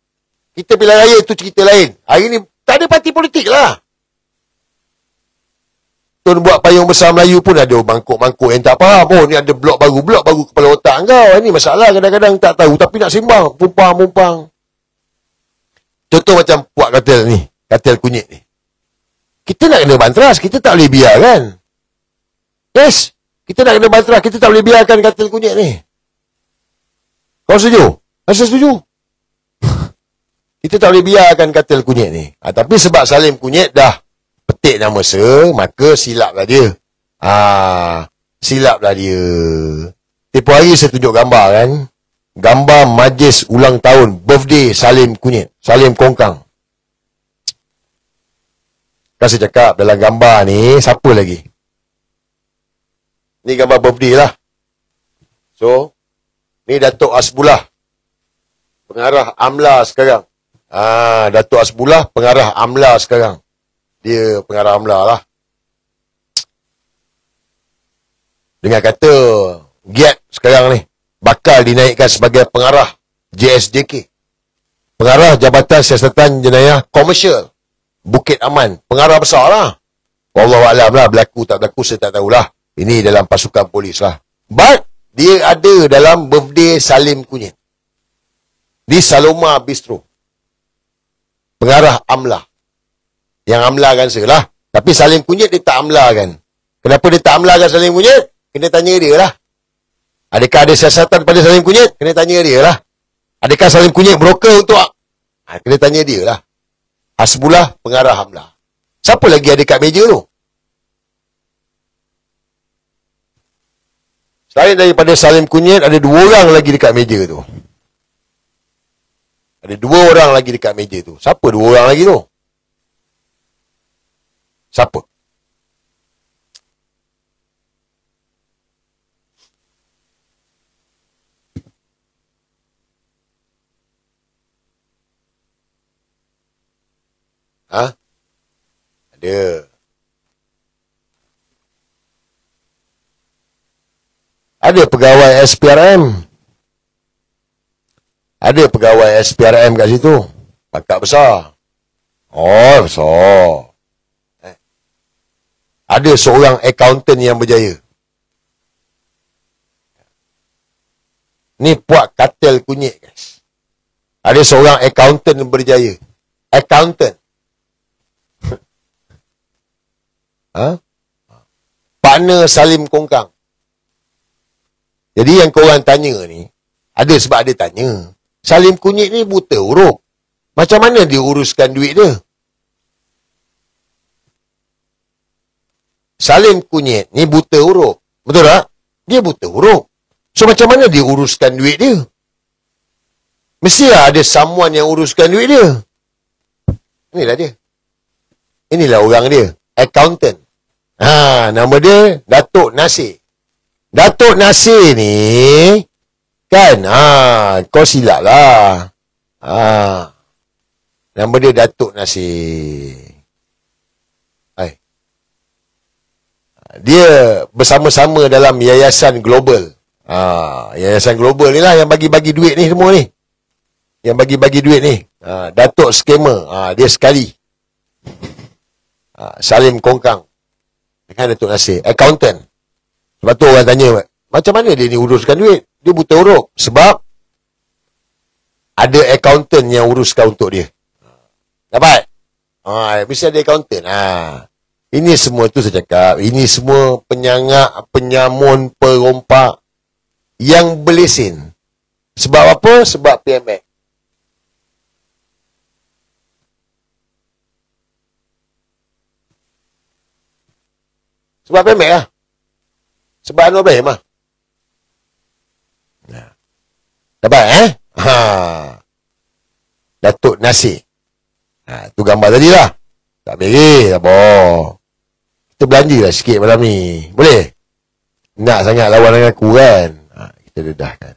Kita pilihan raya tu cerita lain. Hari ni tak ada parti politik lah. Tun buat payung besar Melayu pun ada mangkuk-mangkuk yang tak faham. Oh ni ada blok baru kepala otak kau. Ini masalah kadang-kadang tak tahu tapi nak sembang. Pumpang. Contoh macam puak katil ni. Katil kunyit ni. Kita nak kena bantras. Kita tak boleh biarkan. Yes. Kita nak kena bantras. Kita tak boleh biarkan katil kunyit ni. Kau setuju? Saya setuju. Kita tak boleh biarkan katil kunyit ni. Tapi sebab Salim Kunyit dah petik nama Sir, maka silaplah dia. Silaplah dia. Tiap hari saya tunjuk gambar kan. Gambar majlis ulang tahun birthday Salim Kunyit. Salim Kongkang. Kan saya cakap dalam gambar ni siapa lagi? Ni gambar birthday lah. So Ni Datuk Hasbullah, pengarah AMLA sekarang. Datuk Hasbullah, pengarah AMLA sekarang. Dia pengarah AMLA lah. Dengan kata, Giat sekarang ni bakal dinaikkan sebagai pengarah JSJK. Pengarah Jabatan Siasatan Jenayah Komersial Bukit Aman. Pengarah besar lah. Wallahualam lah, berlaku tak berlaku saya tak tahulah. Ini dalam pasukan polis lah. But, dia ada dalam birthday Salim Kunyit. Di Saloma Bistro. Pengarah AMLA. Yang AMLA kan lah. Tapi Salim Kunyit dia tak AMLA kan. Kenapa dia tak AMLA kan Salim Kunyit? Kena tanya dia lah. Adakah ada siasatan pada Salim Kunyit? Kena tanya dia lah. Adakah Salim Kunyit broker untuk... kena tanya dia lah. Hasbullah, pengarah AMLA. Siapa lagi ada kat meja tu? Selain daripada Salim Kunyit, ada 2 orang lagi dekat meja tu. Ada 2 orang lagi dekat meja tu. Siapa 2 orang lagi tu? Siapa? Ada. Ada pegawai SPRM. Ada pegawai SPRM kat situ. Pangkat besar. Oh, besar. Ada seorang accountant yang berjaya. Ni puak kartel kunyit, guys. Ada seorang accountant yang berjaya. Accountant. Partner Salim Kongkang. Jadi yang korang tanya ni, ada sebab ada tanya. Salim Kunyit ni buta huruf. Macam mana dia uruskan duit dia? Salim Kunyit ni buta huruf. Betul tak? Dia buta huruf. So macam mana dia uruskan duit dia? Mesti ada someone yang uruskan duit dia. Inilah dia. Inilah orang dia. Accountant. Nama dia Datuk Nasir. Datuk Nasir ni kan, kau silap lah. Nama dia Datuk Nasir. Dia bersama-sama dalam Yayasan Global. Yayasan Global ni lah yang bagi-bagi duit ni semua ni. Yang bagi-bagi duit ni. Datuk Scammer. Dia sekali. Salim Kongkang. Kan Datuk Nasir. Accountant. Sebab tu orang tanya, macam mana dia ni uruskan duit? Dia buta huruf. Sebab ada accountant yang uruskan untuk dia. Dapat? Mesti ada accountant. Ini semua tu saya cakap. Ini semua penyangak, penyamun, perompak yang berlesen. Sebab apa? Sebab PMX. Sebab PMX lah. Sebab Anwar Ibrahim lah. Dapat Datuk Nasir. Tu gambar tadi lah. Tak beri, tak apa. Kita belanja lah sikit malam ni. Boleh? Nak sangat lawan dengan aku kan? Kita dedahkan.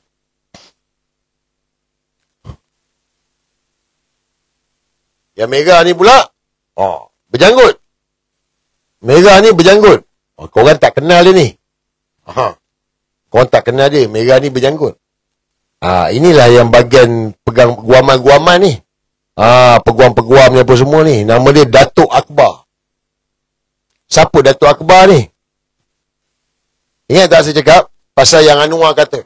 Yang merah ni pula, berjanggut. Merah ni berjanggut. Korang tak kenal dia ni. Korang tak kenal dia. Merah ni berjanggut. Inilah yang bagian pegang guaman-guaman ni. Peguam-peguam ni apa semua ni. Nama dia Datuk Akbar. Siapa Datuk Akbar ni? Ingat tak saya cakap? Pasal yang Anwar kata.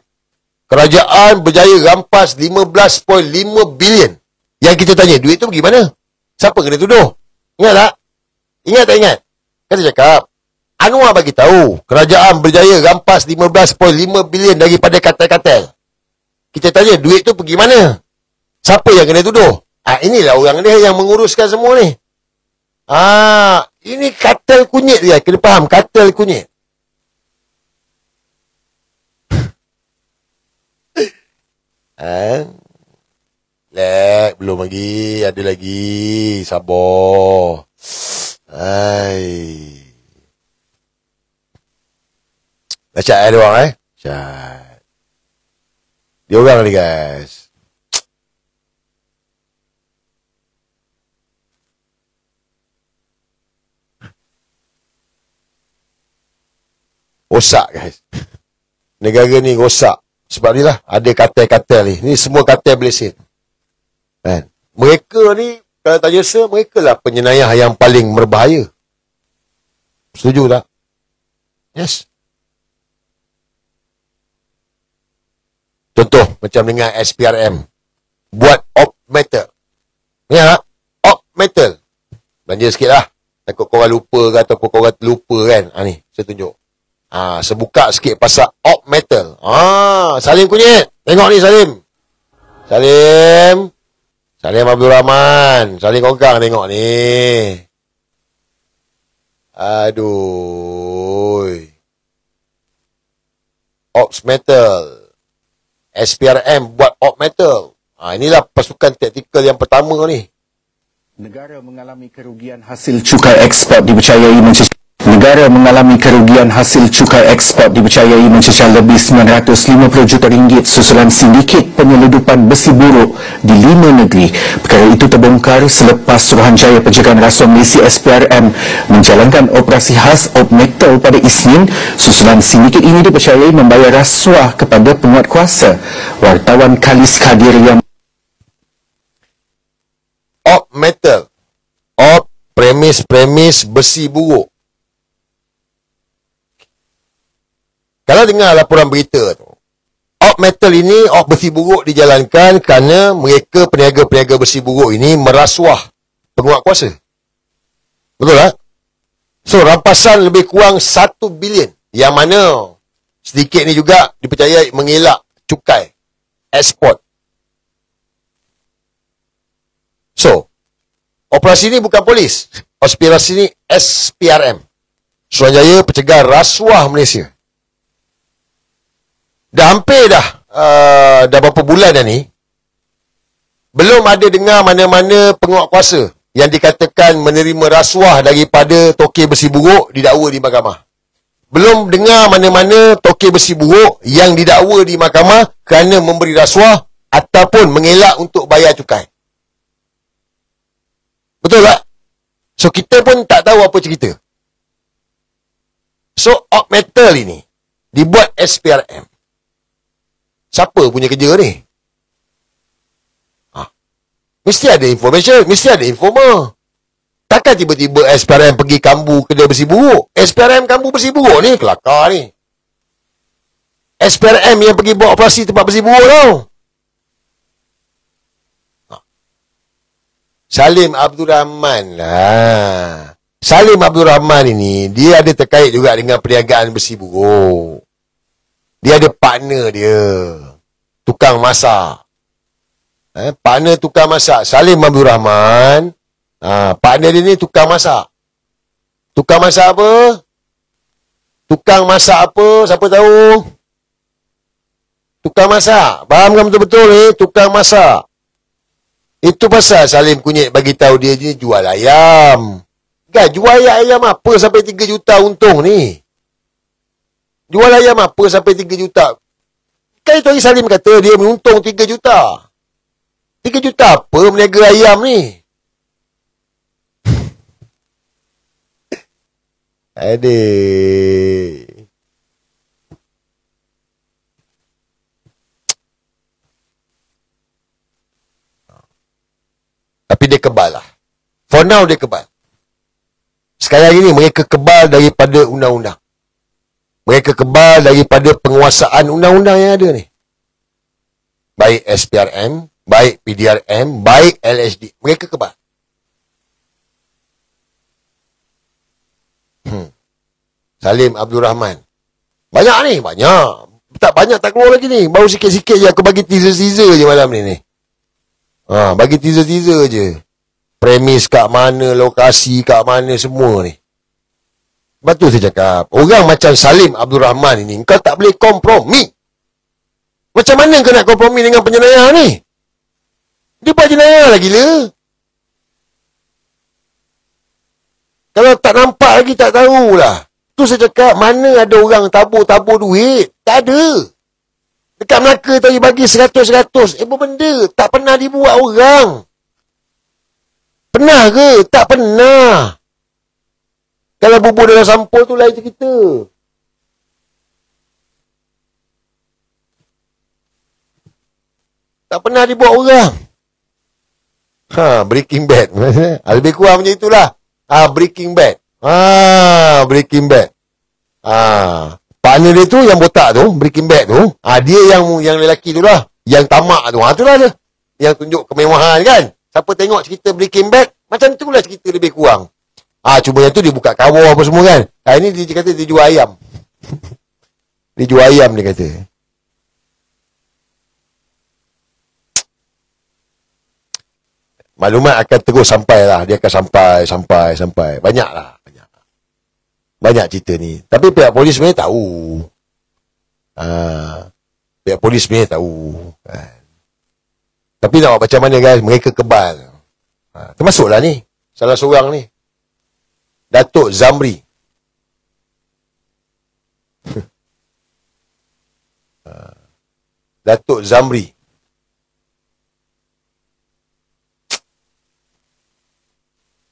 Kerajaan berjaya rampas 15.5 bilion. Yang kita tanya, duit tu pergi mana? Siapa kena tuduh? Ingat tak? Ingat tak ingat? Kata cakap. Anwar bagi tahu kerajaan berjaya rampas 15.5 bilion daripada kartel-kartel. Kita tanya, duit tu pergi mana? Siapa yang kena tuduh? Inilah orang dia yang menguruskan semua ni. Ini kartel kunyit dia. Kena faham, kartel kunyit. Belum lagi. Ada lagi. Sabar. Baca ada orang Baca. Dia orang ni guys. Rosak guys. Negara ni rosak. Sebab ni lah ada kartel-kartel ni. Ni semua kartel Malaysia. Kan? Mereka ni, kalau tanya saya, mereka lah penyenayah yang paling berbahaya. Setuju tak? Yes. Contoh, macam dengan SPRM. Buat op metal. Ingat tak? Op metal. Belanja sikit lah. Takut korang lupa ke ataupun korang lupa kan. Ni, saya tunjuk. Saya buka sikit pasal op metal. Salim kunyit. Tengok ni Salim. Salim Abdul Rahman. Salim Kogang tengok ni. Aduh. Ops metal. SPRM buat op metal. Inilah pasukan taktikal yang pertama ni. Negara mengalami kerugian hasil cukai ekspor dipercayai mencecah lebih 950 juta ringgit susulan sindiket penyeludupan besi buruk di 5 negeri. Perkara itu terbongkar selepas Suruhanjaya Pencegahan Rasuah Malaysia SPRM menjalankan operasi khas op metal pada Isnin. Susulan sindiket ini dipercayai membayar rasuah kepada penguat kuasa. Wartawan Khalis Khadir yang op metal. Op premis besi buruk. Kalau dengar laporan berita tu, op metal ini, op besi buruk dijalankan kerana mereka peniaga-peniaga besi buruk ini merasuah penguat kuasa. Betul tak? So, rampasan lebih kurang 1 bilion. Yang mana sedikit ni juga dipercayai mengelak cukai ekspor. So, operasi ini bukan polis. Operasi ini SPRM. Suruhanjaya Pencegahan Rasuah Malaysia. Dah hampir dah berapa bulan dah ni, belum ada dengar mana-mana penguat kuasa yang dikatakan menerima rasuah daripada tokey besi buruk didakwa di mahkamah. Belum dengar mana-mana tokey besi buruk yang didakwa di mahkamah kerana memberi rasuah ataupun mengelak untuk bayar cukai. Betul tak? So, kita pun tak tahu apa cerita. So, op metal ini dibuat SPRM. Siapa punya kerja ni? Mesti ada information, mesti ada informer. Takkan tiba-tiba SPRM pergi kambu kedai besi buruk. SPRM kambu besi buruk ni, kelakar ni. SPRM yang pergi buat operasi tempat besi buruk tau. Salim Abdul Rahman lah. Salim Abdul Rahman ini, dia ada terkait juga dengan perniagaan besi buruk. Dia ada partner dia. Tukang masak. Partner tukang masak. Salim Abdul Rahman. Partner dia ni tukang masak. Tukang masak apa? Tukang masak apa? Siapa tahu? Tukang masak. Faham kan betul-betul ni? Tukang masak. Itu pasal Salim kunyit bagi tahu dia ni jual ayam. Kan jual ayam apa sampai 3 juta untung ni? Jual ayam apa sampai 3 juta? Kan itu Salim kata dia menuntung 3 juta. 3 juta apa meniaga ayam ni? Aduh. Tapi dia kebal lah. For now dia kebal. Sekarang ini mereka kebal daripada undang-undang. Mereka kebal daripada penguasaan undang-undang yang ada ni. Baik SPRM, baik PDRM, baik LHD. Mereka kebal. Salim Abdul Rahman. Banyak ni, banyak. Tak banyak tak keluar lagi ni. Baru sikit-sikit je aku bagi teaser-teaser je malam ni. Bagi teaser-teaser je. Premis kat mana, lokasi kat mana, semua ni. Sebab tu saya cakap, orang macam Salim Abdul Rahman ini, kau tak boleh kompromi. Macam mana kau nak kompromi dengan penjenayah ni? Dia buat jenayah lah gila. Kalau tak nampak lagi, tak tahulah. Tu saya cakap, mana ada orang tabur-tabur duit? Tak ada. Dekat Melaka tadi bagi 100-100. Apa benda? Tak pernah dibuat orang. Pernah ke? Tak pernah. Kalau bubur dalam sampul tu lain cerita. Tak pernah dibuat orang. Breaking Bad. Lebih kurang macam itulah. Breaking Bad. Breaking Bad. Partner dia tu yang botak tu, Breaking Bad tu, dia yang lelaki tu lah. Yang tamak tu. Itulah dia. Yang tunjuk kemewahan kan. Siapa tengok cerita Breaking Bad, macam tu lah cerita lebih kurang. Cuma yang tu dia buka kawar apa semua kan. Ini dia kata dia jual ayam. Dia jual ayam dia kata. Maklumat akan terus sampai lah. Dia akan sampai. Banyak lah. Banyak cerita ni. Tapi pihak polis sebenarnya tahu. Pihak polis sebenarnya tahu. Tapi nak buat macam mana guys? Mereka kebal. Termasuklah ni. Salah seorang ni. Datuk Zamri. Datuk Zamri.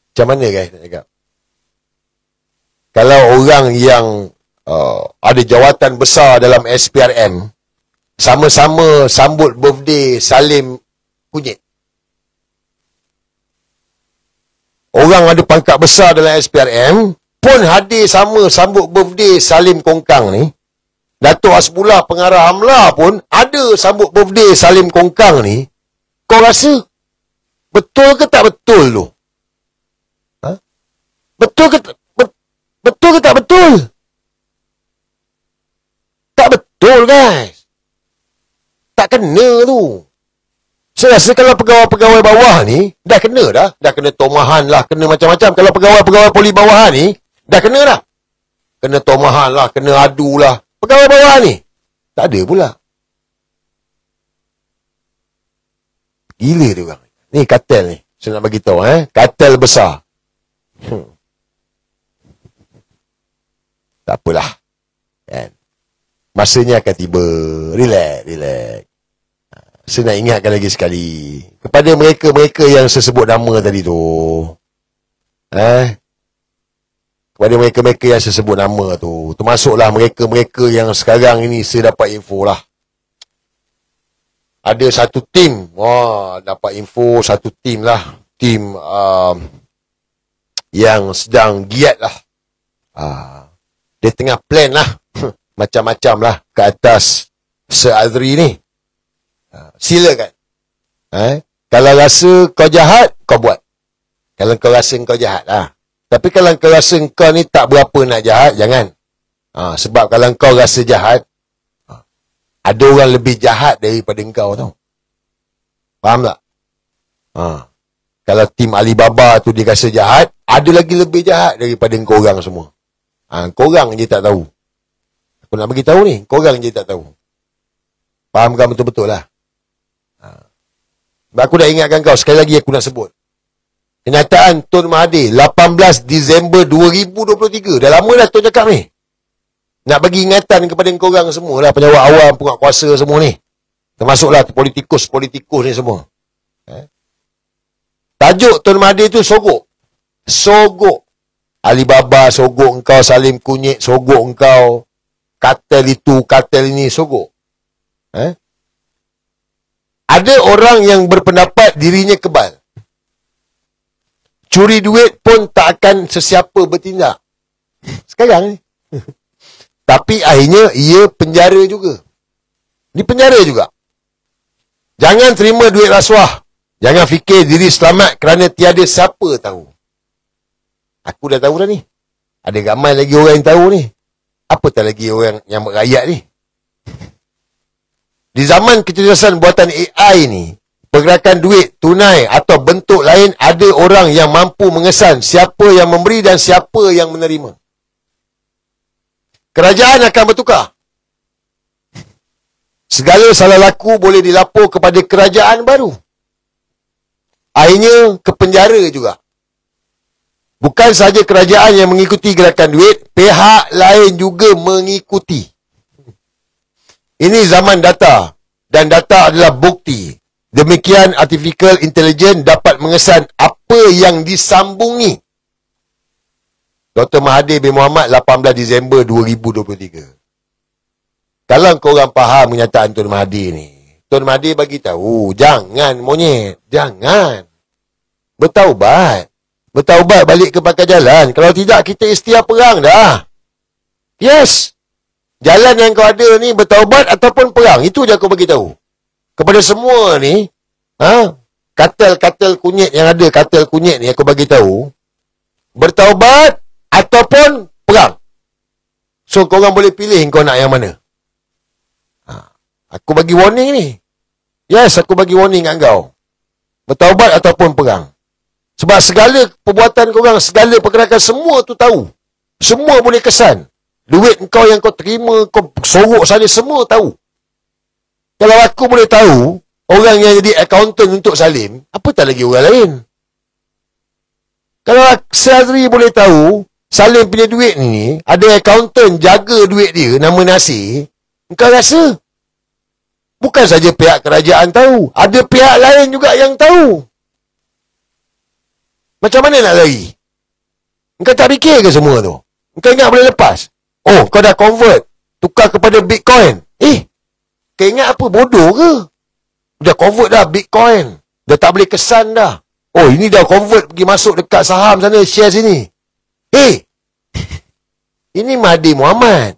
Macam mana guys nak cakap? Kalau orang yang ada jawatan besar dalam SPRM sama-sama sambut birthday Salim Kunyit. Orang ada pangkat besar dalam SPRM pun hadir sama sambut birthday Salim Kongkang ni. Datuk Hasbullah pengarah AMLA pun ada sambut birthday Salim Kongkang ni. Kau rasa betul ke tak betul tu? Betul ke tak betul? Tak betul guys. Tak kena tu. Saya rasa kalau pegawai-pegawai bawah ni dah kena dah. Dah kena tomahan lah, kena macam-macam. Kalau pegawai-pegawai poli bawah ni dah kena dah. Kena tomahan lah, kena adu lah. Pegawai bawah ni tak ada pula. Gila dia orang. Ni kartel ni. Saya nak bagi tahu kartel besar. Tak apalah. Kan? Masanya akan tiba. Relax. Saya nak ingatkan lagi sekali. Kepada mereka-mereka yang saya sebut nama tadi tu. Kepada mereka-mereka yang saya sebut nama tu. Termasuklah mereka-mereka yang sekarang ini saya dapat info lah. Ada satu tim. Dapat info satu tim lah. Tim yang sedang giat lah. Dia tengah plan lah. Macam-macam lah ke atas Sir Azri ni. Silakan. Kalau rasa kau jahat, kau buat. Kalau kau rasa kau jahat lah. Tapi kalau kau rasa kau ni tak berapa nak jahat, jangan. Sebab kalau kau rasa jahat, ada orang lebih jahat daripada kau tau. Faham tak? Kalau tim Alibaba tu dia rasa jahat, ada lagi lebih jahat daripada korang semua. Korang je tak tahu. Aku nak bagi tahu ni, korang je tak tahu. Faham kan betul-betul lah. Aku dah ingatkan kau, sekali lagi aku nak sebut. Kenyataan Tun Mahathir 18 Disember 2023. Dah lama dah Tun cakap ni. Nak bagi ingatan kepada korang semua lah, pejabat awam, penguatkuasa semua ni. Termasuklah politikus-politikus ni semua. Tajuk Tun Mahathir tu sogok. Sogok. Alibaba sogok engkau, Salim Kunyit sogok engkau, kartel itu, kartel ini sogok. Ada orang yang berpendapat dirinya kebal. Curi duit pun tak akan sesiapa bertindak. Sekarang ni. Tapi akhirnya ia penjara juga. Di penjara juga. Jangan terima duit rasuah. Jangan fikir diri selamat kerana tiada siapa tahu. Aku dah tahu dah ni. Ada ramai lagi orang yang tahu ni. Apatah lagi orang yang merakyat ni. Di zaman kecerdasan buatan AI ni, pergerakan duit, tunai atau bentuk lain, ada orang yang mampu mengesan siapa yang memberi dan siapa yang menerima. Kerajaan akan bertukar. Segala salah laku boleh dilapor kepada kerajaan baru. Akhirnya ke penjara juga. Bukan sahaja kerajaan yang mengikuti gerakan duit, pihak lain juga mengikuti. Ini zaman data. Dan data adalah bukti. Demikian artificial intelligence dapat mengesan apa yang disambungi. Dr. Mahathir bin Mohamad 18 Disember 2023. Kalau korang faham kenyataan Tun Mahathir ni, Tun Mahathir bagi tahu, jangan monyet, jangan. Bertaubat. Bertaubat balik ke pangkal jalan. Kalau tidak, kita ikhtiar perang dah. Yes. Jalan yang kau ada ni bertaubat ataupun perang. Itu je aku bagi tahu. Kepada semua ni, katil kunyit yang ada, katil kunyit ni aku bagi tahu, bertaubat ataupun perang. So, korang boleh pilih kau nak yang mana. Aku bagi warning ni. Yes, aku bagi warning kat kau. Bertaubat ataupun perang. Sebab segala perbuatan korang, segala pergerakan, semua tu tahu. Semua boleh kesan. Duit kau yang kau terima, kau sorok sana, semua tahu. Kalau aku boleh tahu, orang yang jadi accountant untuk Salim, apa tak lagi orang lain? Kalau Syazri boleh tahu, Salim punya duit ni, ada accountant jaga duit dia, nama Nasir, kau rasa? Bukan saja pihak kerajaan tahu, ada pihak lain juga yang tahu. Macam mana nak lari? Kau tak fikir ke semua tu? Kau ingat boleh lepas? Oh, kau dah convert, tukar kepada Bitcoin. Kau ingat apa? Bodoh ke? Dah convert dah Bitcoin. Dah tak boleh kesan dah. Oh, ini dah convert pergi masuk dekat saham sana, share sini. Ini Mahathir Mohamad.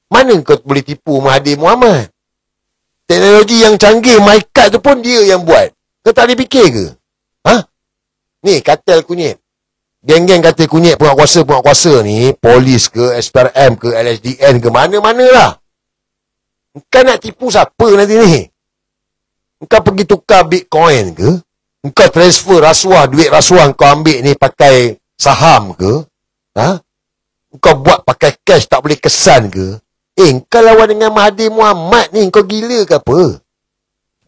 Mana kau boleh tipu Mahathir Mohamad? Teknologi yang canggih, MyCard tu pun dia yang buat. Kau tak boleh fikir ke? Ni, katil kunyit. Geng-geng katil kunyit, penguasa ni, polis ke, SPRM ke, LHDN ke, mana-mana lah. Kau nak tipu siapa nanti ni? Kau pergi tukar Bitcoin ke? Kau transfer rasuah, duit rasuah kau ambil ni pakai saham ke? Kau buat pakai cash tak boleh kesan ke? Kau lawan dengan Mahathir Mohamad ni, kau gila ke apa?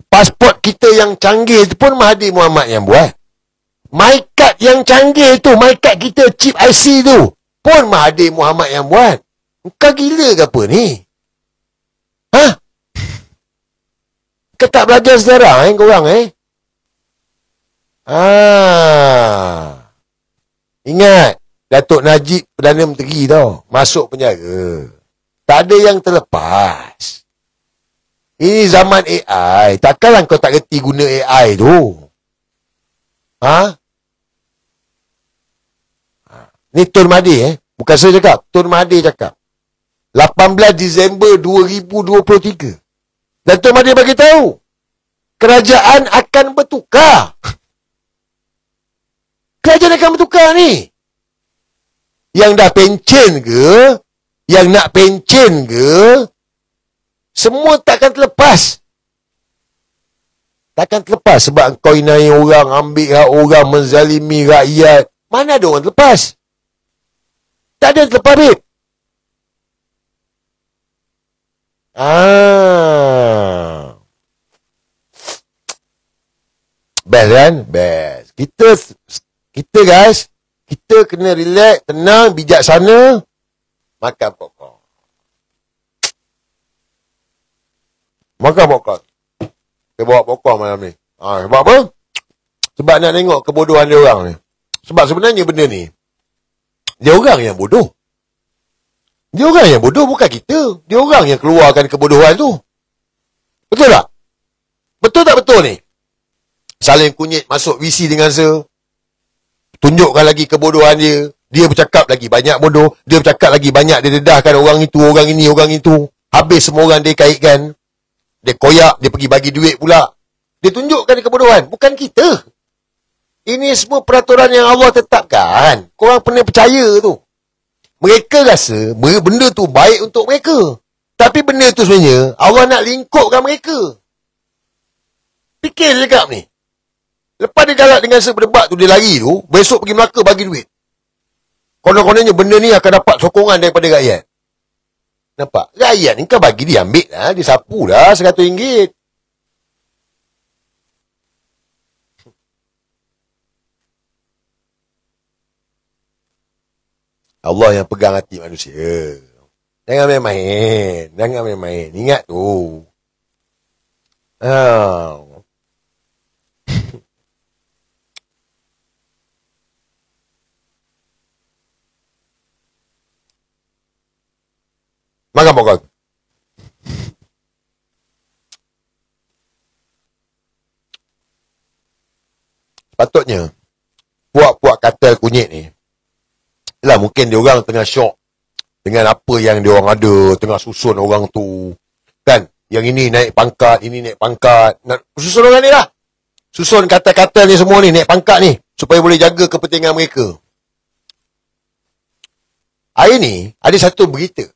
Pasport kita yang canggih tu pun Mahathir Mohamad yang buat. MyCard yang canggih tu, MyCard kita, chip IC tu, pun Mahathir Mohamad yang buat. Kau gila ke apa ni? Kau tak belajar sejarah korang Ingat, Datuk Najib Perdana Menteri tau, masuk penjara. Tak ada yang terlepas. Ini zaman AI. Takkanlah kau tak reti guna AI tu. Ni Tun Mahathir bukan saya cakap, Tun Mahathir cakap. 18 Disember 2023. Dan Tun Mahathir bagi tahu, kerajaan akan bertukar. Kerajaan akan bertukar ni. Yang dah pencen ke, yang nak pencen ke, semua takkan terlepas. Takkan terlepas sebab kau inai orang, ambil hak orang, menzalimi rakyat. Mana ada orang terlepas? Tak ada terlepas, babe. Best kan? Best. Kita guys, kita kena relax, tenang, bijaksana, makan popcorn. Makan popcorn. Kita bawa popcorn malam ni. Sebab apa? Sebab nak tengok kebodohan dia orang ni. Sebab sebenarnya benda ni, dia orang yang bodoh. Dia orang yang bodoh, bukan kita. Dia orang yang keluarkan kebodohan tu. Betul tak? Betul tak betul ni? Salim kunyit masuk WC dengan tunjukkan lagi kebodohan dia. Dia bercakap lagi banyak bodoh. Dia bercakap lagi banyak dia dedahkan orang itu, orang ini, orang itu. Habis semua orang dia kaitkan. Dia koyak, dia pergi bagi duit pula. Dia tunjukkan kebodohan. Bukan kita. Ini semua peraturan yang Allah tetapkan. Korang pernah percaya tu. Mereka rasa benda tu baik untuk mereka. Tapi benda tu sebenarnya Allah nak lingkupkan mereka. Fikir dia cakap ni. Lepas dia galak dengan berdebat tu, dia lari tu, besok pergi Melaka bagi duit. Konon-kononnya benda ni akan dapat sokongan daripada rakyat. Nampak? Rakyat ni kau bagi dia, ambil lah. Dia sapu dah RM100. Allah yang pegang hati manusia. Jangan main-main. Jangan main-main. Ingat tu. Oh. Makan pokok. Patutnya puak-puak katal kunyit ni, lah mungkin dia orang tengah syok dengan apa yang dia orang ada, tengah susun orang tu. Kan? Yang ini naik pangkat, ini naik pangkat. Nak susun orang ni lah. Susun kata-kata ni semua ni, naik pangkat ni, supaya boleh jaga kepentingan mereka. Hari ni, ada satu berita.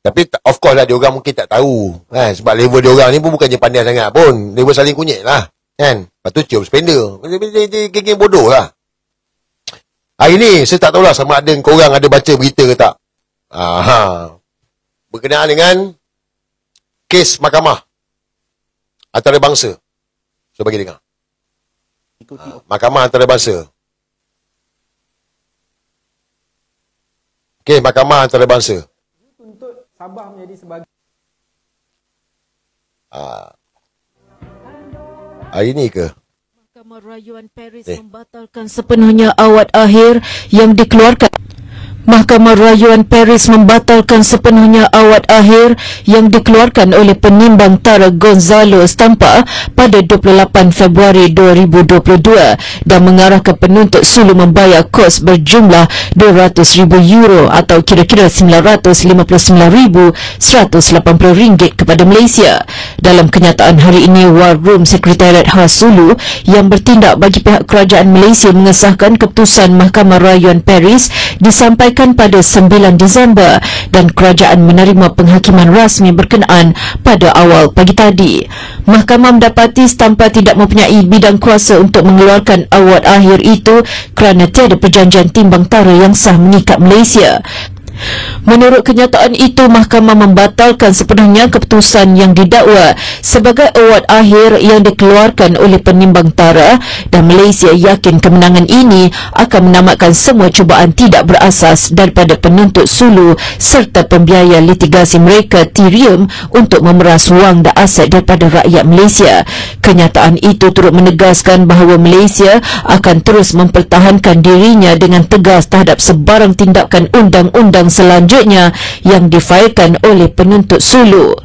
Tapi of course lah, dia orang mungkin tak tahu. Kan? Sebab level dia orang ni pun bukannya pandai sangat pun. Level saling kunyit lah. Kan? Lepas tu cium spender. Dia geng-geng bodoh lah. Hari ni, saya tak tahulah sama ada korang ada baca berita ke tak. Berkenaan dengan kes mahkamah antarabangsa. So, bagi dengar. Mahkamah antarabangsa. Kes mahkamah antarabangsa. Tuntut Sabah menjadi sebagai hari ni ke? Mahkamah Rayuan Paris membatalkan sepenuhnya awad akhir yang dikeluarkan. Mahkamah Rayuan Paris membatalkan sepenuhnya awad akhir yang dikeluarkan oleh penimbang Tara Gonzalo Stampa pada 28 Februari 2022 dan mengarahkan penuntut sulu membayar kos berjumlah €200,000 atau kira-kira RM959,180 kepada Malaysia. Dalam kenyataan hari ini, War Room Sekretariat Khas Sulu yang bertindak bagi pihak kerajaan Malaysia mengesahkan keputusan Mahkamah Rayuan Paris disampaikan pada 9 Disember dan kerajaan menerima penghakiman rasmi berkenaan pada awal pagi tadi. Mahkamah mendapati Stampa tidak mempunyai bidang kuasa untuk mengeluarkan awad akhir itu kerana tiada perjanjian timbang tara yang sah mengikat Malaysia. Menurut kenyataan itu, mahkamah membatalkan sepenuhnya keputusan yang didakwa sebagai awad akhir yang dikeluarkan oleh penimbang tara dan Malaysia yakin kemenangan ini akan menamatkan semua cubaan tidak berasas daripada penuntut sulu serta pembiaya litigasi mereka Tirium untuk memeras wang dan aset daripada rakyat Malaysia. Kenyataan itu turut menegaskan bahawa Malaysia akan terus mempertahankan dirinya dengan tegas terhadap sebarang tindakan undang-undang selanjutnya yang difailkan oleh penuntut sulu.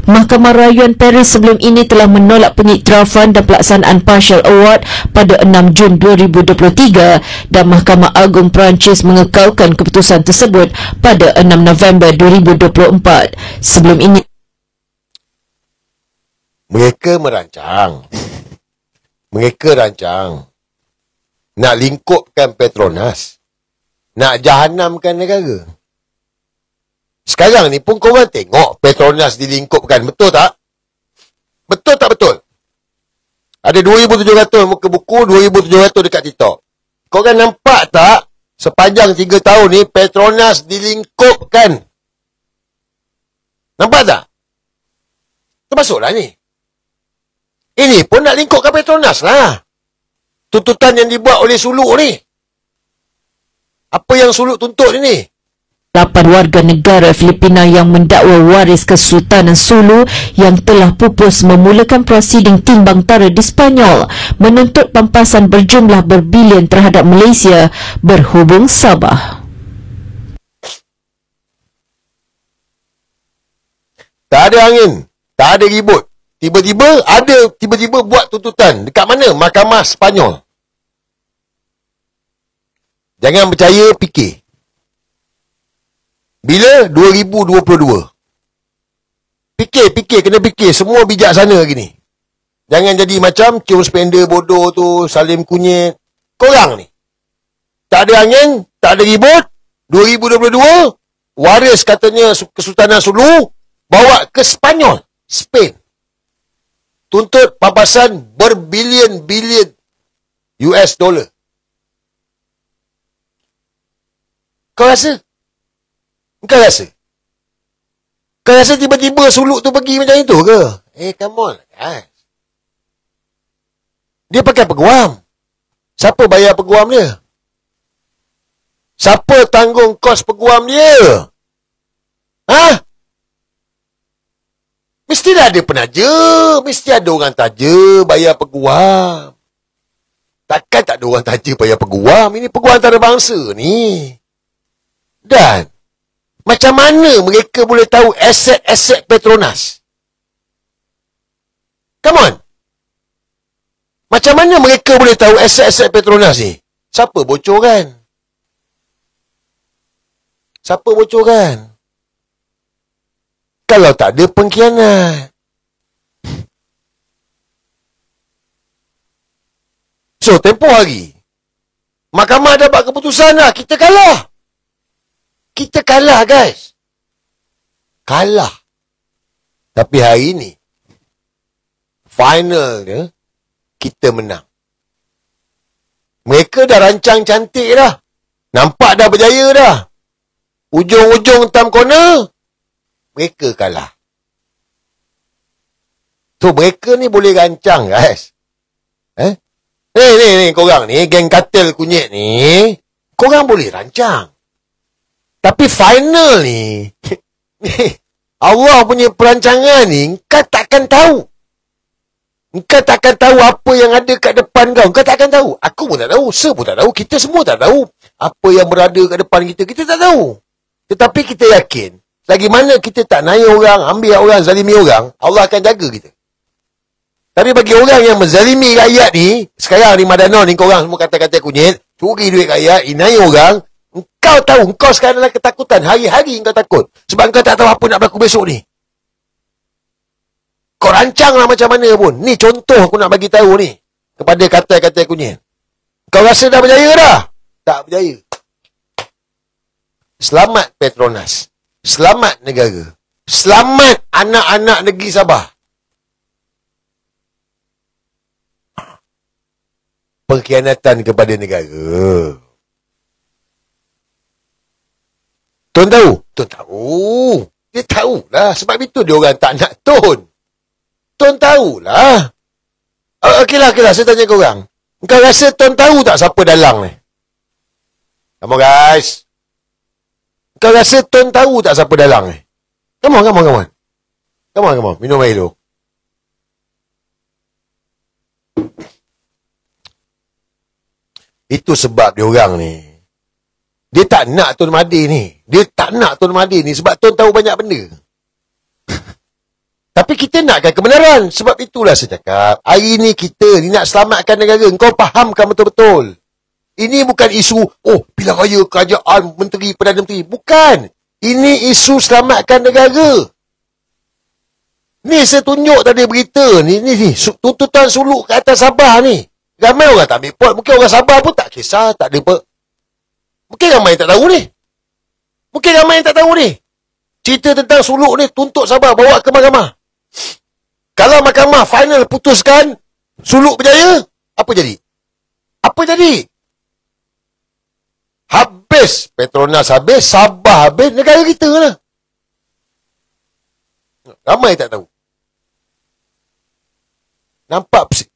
Mahkamah Rayuan Paris sebelum ini telah menolak pengiktirafan dan pelaksanaan partial award pada 6 Jun 2023 dan Mahkamah Agung Perancis mengekalkan keputusan tersebut pada 6 November 2024. Sebelum ini Mereka rancang nak lingkupkan Petronas, nak jahanamkan negara. Sekarang ni pun korang tengok Petronas dilingkupkan, betul tak? Betul tak betul? Ada 2,700 muka buku, 2,700 dekat TikTok. Korang nampak tak sepanjang 3 tahun ni Petronas dilingkupkan? Nampak tak? Termasuklah ni. Ini pun nak lingkupkan Petronas lah. Tuntutan yang dibuat oleh Suluk ni. Apa yang Suluk tuntut ini? 8 warga negara Filipina yang mendakwa waris Kesultanan Sulu yang telah pupus memulakan prosiding timbang tara di Sepanyol menuntut pampasan berjumlah berbilion terhadap Malaysia berhubung Sabah. Tak ada angin, tak ada ribut. Tiba-tiba buat tuntutan. Dekat mana? Mahkamah Sepanyol. Jangan percaya, fikir. Bila? 2022. Fikir, kena fikir. Semua bijaksana gini. Jangan jadi macam cium spender bodoh tu, salim kunyit. Korang ni. Tak ada angin, tak ada ribut. 2022, waris katanya Kesultanan Sulu, bawa ke Sepanyol, Spain. Tuntut pampasan berbilion-bilion US dollar. Kau rasa? Kau rasa tiba-tiba Suluk tu pergi macam itu ke? Come on. Dia pakai peguam. Siapa bayar peguam dia? Siapa tanggung kos peguam dia? Ha? Mestilah ada penaja. Mesti ada orang taja bayar peguam. Takkan tak ada orang taja bayar peguam. Ini peguam antarabangsa ni. Dan macam mana mereka boleh tahu aset-aset Petronas? Come on. Macam mana mereka boleh tahu aset-aset Petronas ni? Siapa bocorkan? Siapa bocorkan? Kalau tak ada pengkhianat. So, tempoh hari, mahkamah dapat keputusan lah. Kita kalah. Kita kalah, guys. Kalah. Tapi hari ni, final dia, kita menang. Mereka dah rancang cantik dah. Nampak dah berjaya dah. Ujung-ujung tam corner, mereka kalah. So, mereka ni boleh rancang, guys. Ni, korang ni, geng katil kunyit ni, korang boleh rancang. Tapi final ni, Allah punya perancangan ni, kau takkan tahu. Kau takkan tahu apa yang ada kat depan kau. Kau takkan tahu. Aku pun tak tahu. Sir pun tak tahu. Kita semua tak tahu. Apa yang berada kat depan kita, kita tak tahu. Tetapi kita yakin, lagi mana kita tak naik orang, ambil orang, zalimi orang, Allah akan jaga kita. Tapi bagi orang yang menzalimi rakyat ni, sekarang ni Madano ni, korang semua kata-kata kunyit, curi duit rakyat, naik orang, engkau tahu, engkau sekarang dalam ketakutan. Hari-hari engkau takut. Sebab engkau tak tahu apa nak berlaku besok ni. Kau rancanglah macam mana pun. Ni contoh aku nak bagi tahu ni. Kepada kata-kata kunyit. Kau rasa dah berjaya dah? Tak berjaya. Selamat Petronas. Selamat negara. Selamat anak-anak negeri Sabah. Pengkhianatan kepada negara. Tuan tahu? Tuan tahu. Dia tahulah. Sebab itu dia orang tak nak Tuan. Tuan tahulah. Okeylah. Saya tanya korang. Kau rasa Tuan tahu tak siapa dalang ni? Come on, guys. Kau rasa Tuan tahu tak siapa dalang ni? Come on. Come on. Minum air dulu. Itu sebab dia orang ni. Dia tak nak Tun Mahathir ni. Dia tak nak Tun Mahathir ni sebab Tun tahu banyak benda. Tapi kita nakkan kebenaran. Sebab itulah saya cakap. Hari ni kita ni nak selamatkan negara. Kau fahamkan betul-betul. Ini bukan isu, pilihan raya kerajaan, menteri, Perdana Menteri. Bukan. Ini isu selamatkan negara. Ni saya tunjuk tadi berita ni. Tuntutan suluk ke atas Sabah ni. Ramai orang tak ambil pot. Mungkin orang Sabah pun tak kisah. Tak ada apa. Mungkin ramai yang tak tahu ni. Cerita tentang suluk ni. Tuntut Sabah. Bawa ke mahkamah. Kalau mahkamah final putuskan suluk berjaya, apa jadi? Habis. Petronas habis. Sabah habis. Negara kita lah. Ramai tak tahu. Nampak?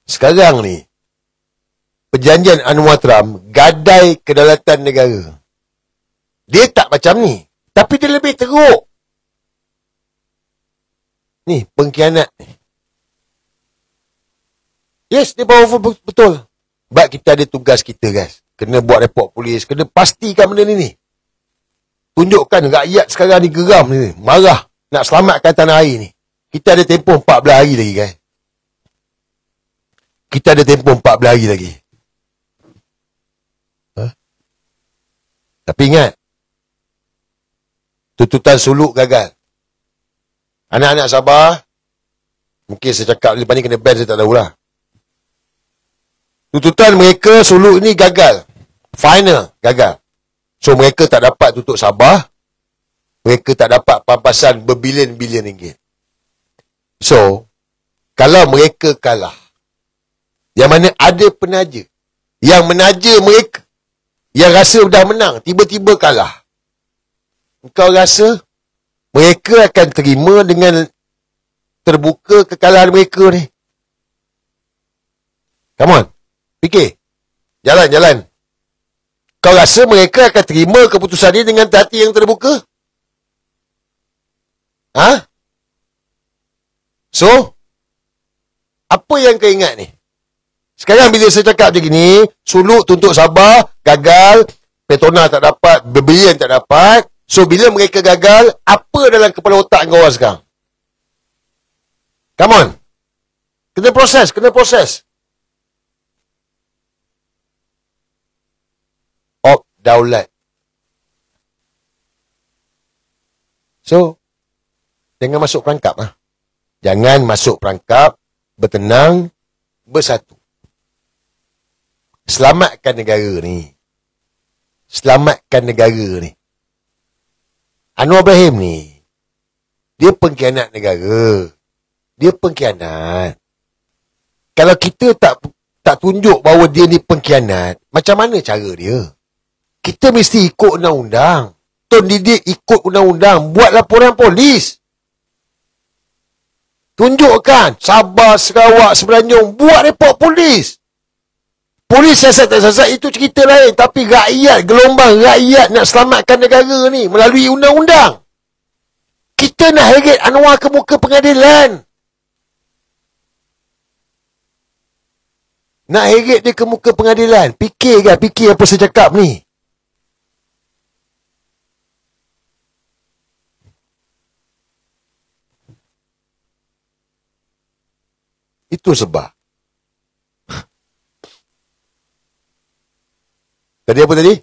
Sekarang ni, perjanjian Anwar Trump gadai kedaulatan negara. Dia tak macam ni. Tapi dia lebih teruk. Ni, pengkhianat. Yes, dia powerful betul. Sebab kita ada tugas kita, guys. Kena buat report polis. Kena pastikan benda ni. Tunjukkan rakyat sekarang ni geram ni. Marah. Nak selamatkan tanah air ni. Kita ada tempoh 14 hari lagi, guys. Kita ada tempoh 14 hari lagi. Tapi ingat. Tuntutan suluk gagal. Anak-anak Sabah. Mungkin saya cakap lepas ni kena ban, saya tak tahulah. Tuntutan mereka suluk ni gagal. Final gagal. So mereka tak dapat tutup Sabah. Mereka tak dapat pampasan berbilion-bilion ringgit. So, kalau mereka kalah, yang mana ada penaja, yang menaja mereka, yang rasa dah menang, tiba-tiba kalah. Engkau rasa mereka akan terima dengan terbuka kekalahan mereka ni? Come on. Fikir. Jalan. Kau rasa mereka akan terima keputusan ini dengan hati yang terbuka? Ha? So, apa yang kau ingat ni? Sekarang bila saya cakap macam ni, Suluk tuntut Sabah, gagal, Petronas tak dapat, Bebelian tak dapat. So, bila mereka gagal, apa dalam kepala otak kau orang sekarang? Come on. Kena proses, kena proses. Daulat. So, jangan masuk perangkap lah. Jangan masuk perangkap, bertenang, bersatu. Selamatkan negara ni. Selamatkan negara ni. Anwar Ibrahim ni, dia pengkhianat negara. Dia pengkhianat. Kalau kita tak tunjuk bahawa dia ni pengkhianat, macam mana cara dia? Kita mesti ikut undang-undang. Tun Didik ikut undang-undang. Buat laporan polis. Tunjukkan. Sabah, Sarawak, Semenanjung. Buat report polis. Polis siasat tak siasat itu cerita lain. Tapi rakyat, gelombang rakyat nak selamatkan negara ni melalui undang-undang. Kita nak heret Anwar ke muka pengadilan. Nak heret dia ke muka pengadilan. Fikir apa saya cakap ni. Itu sebab. Tadi apa tadi?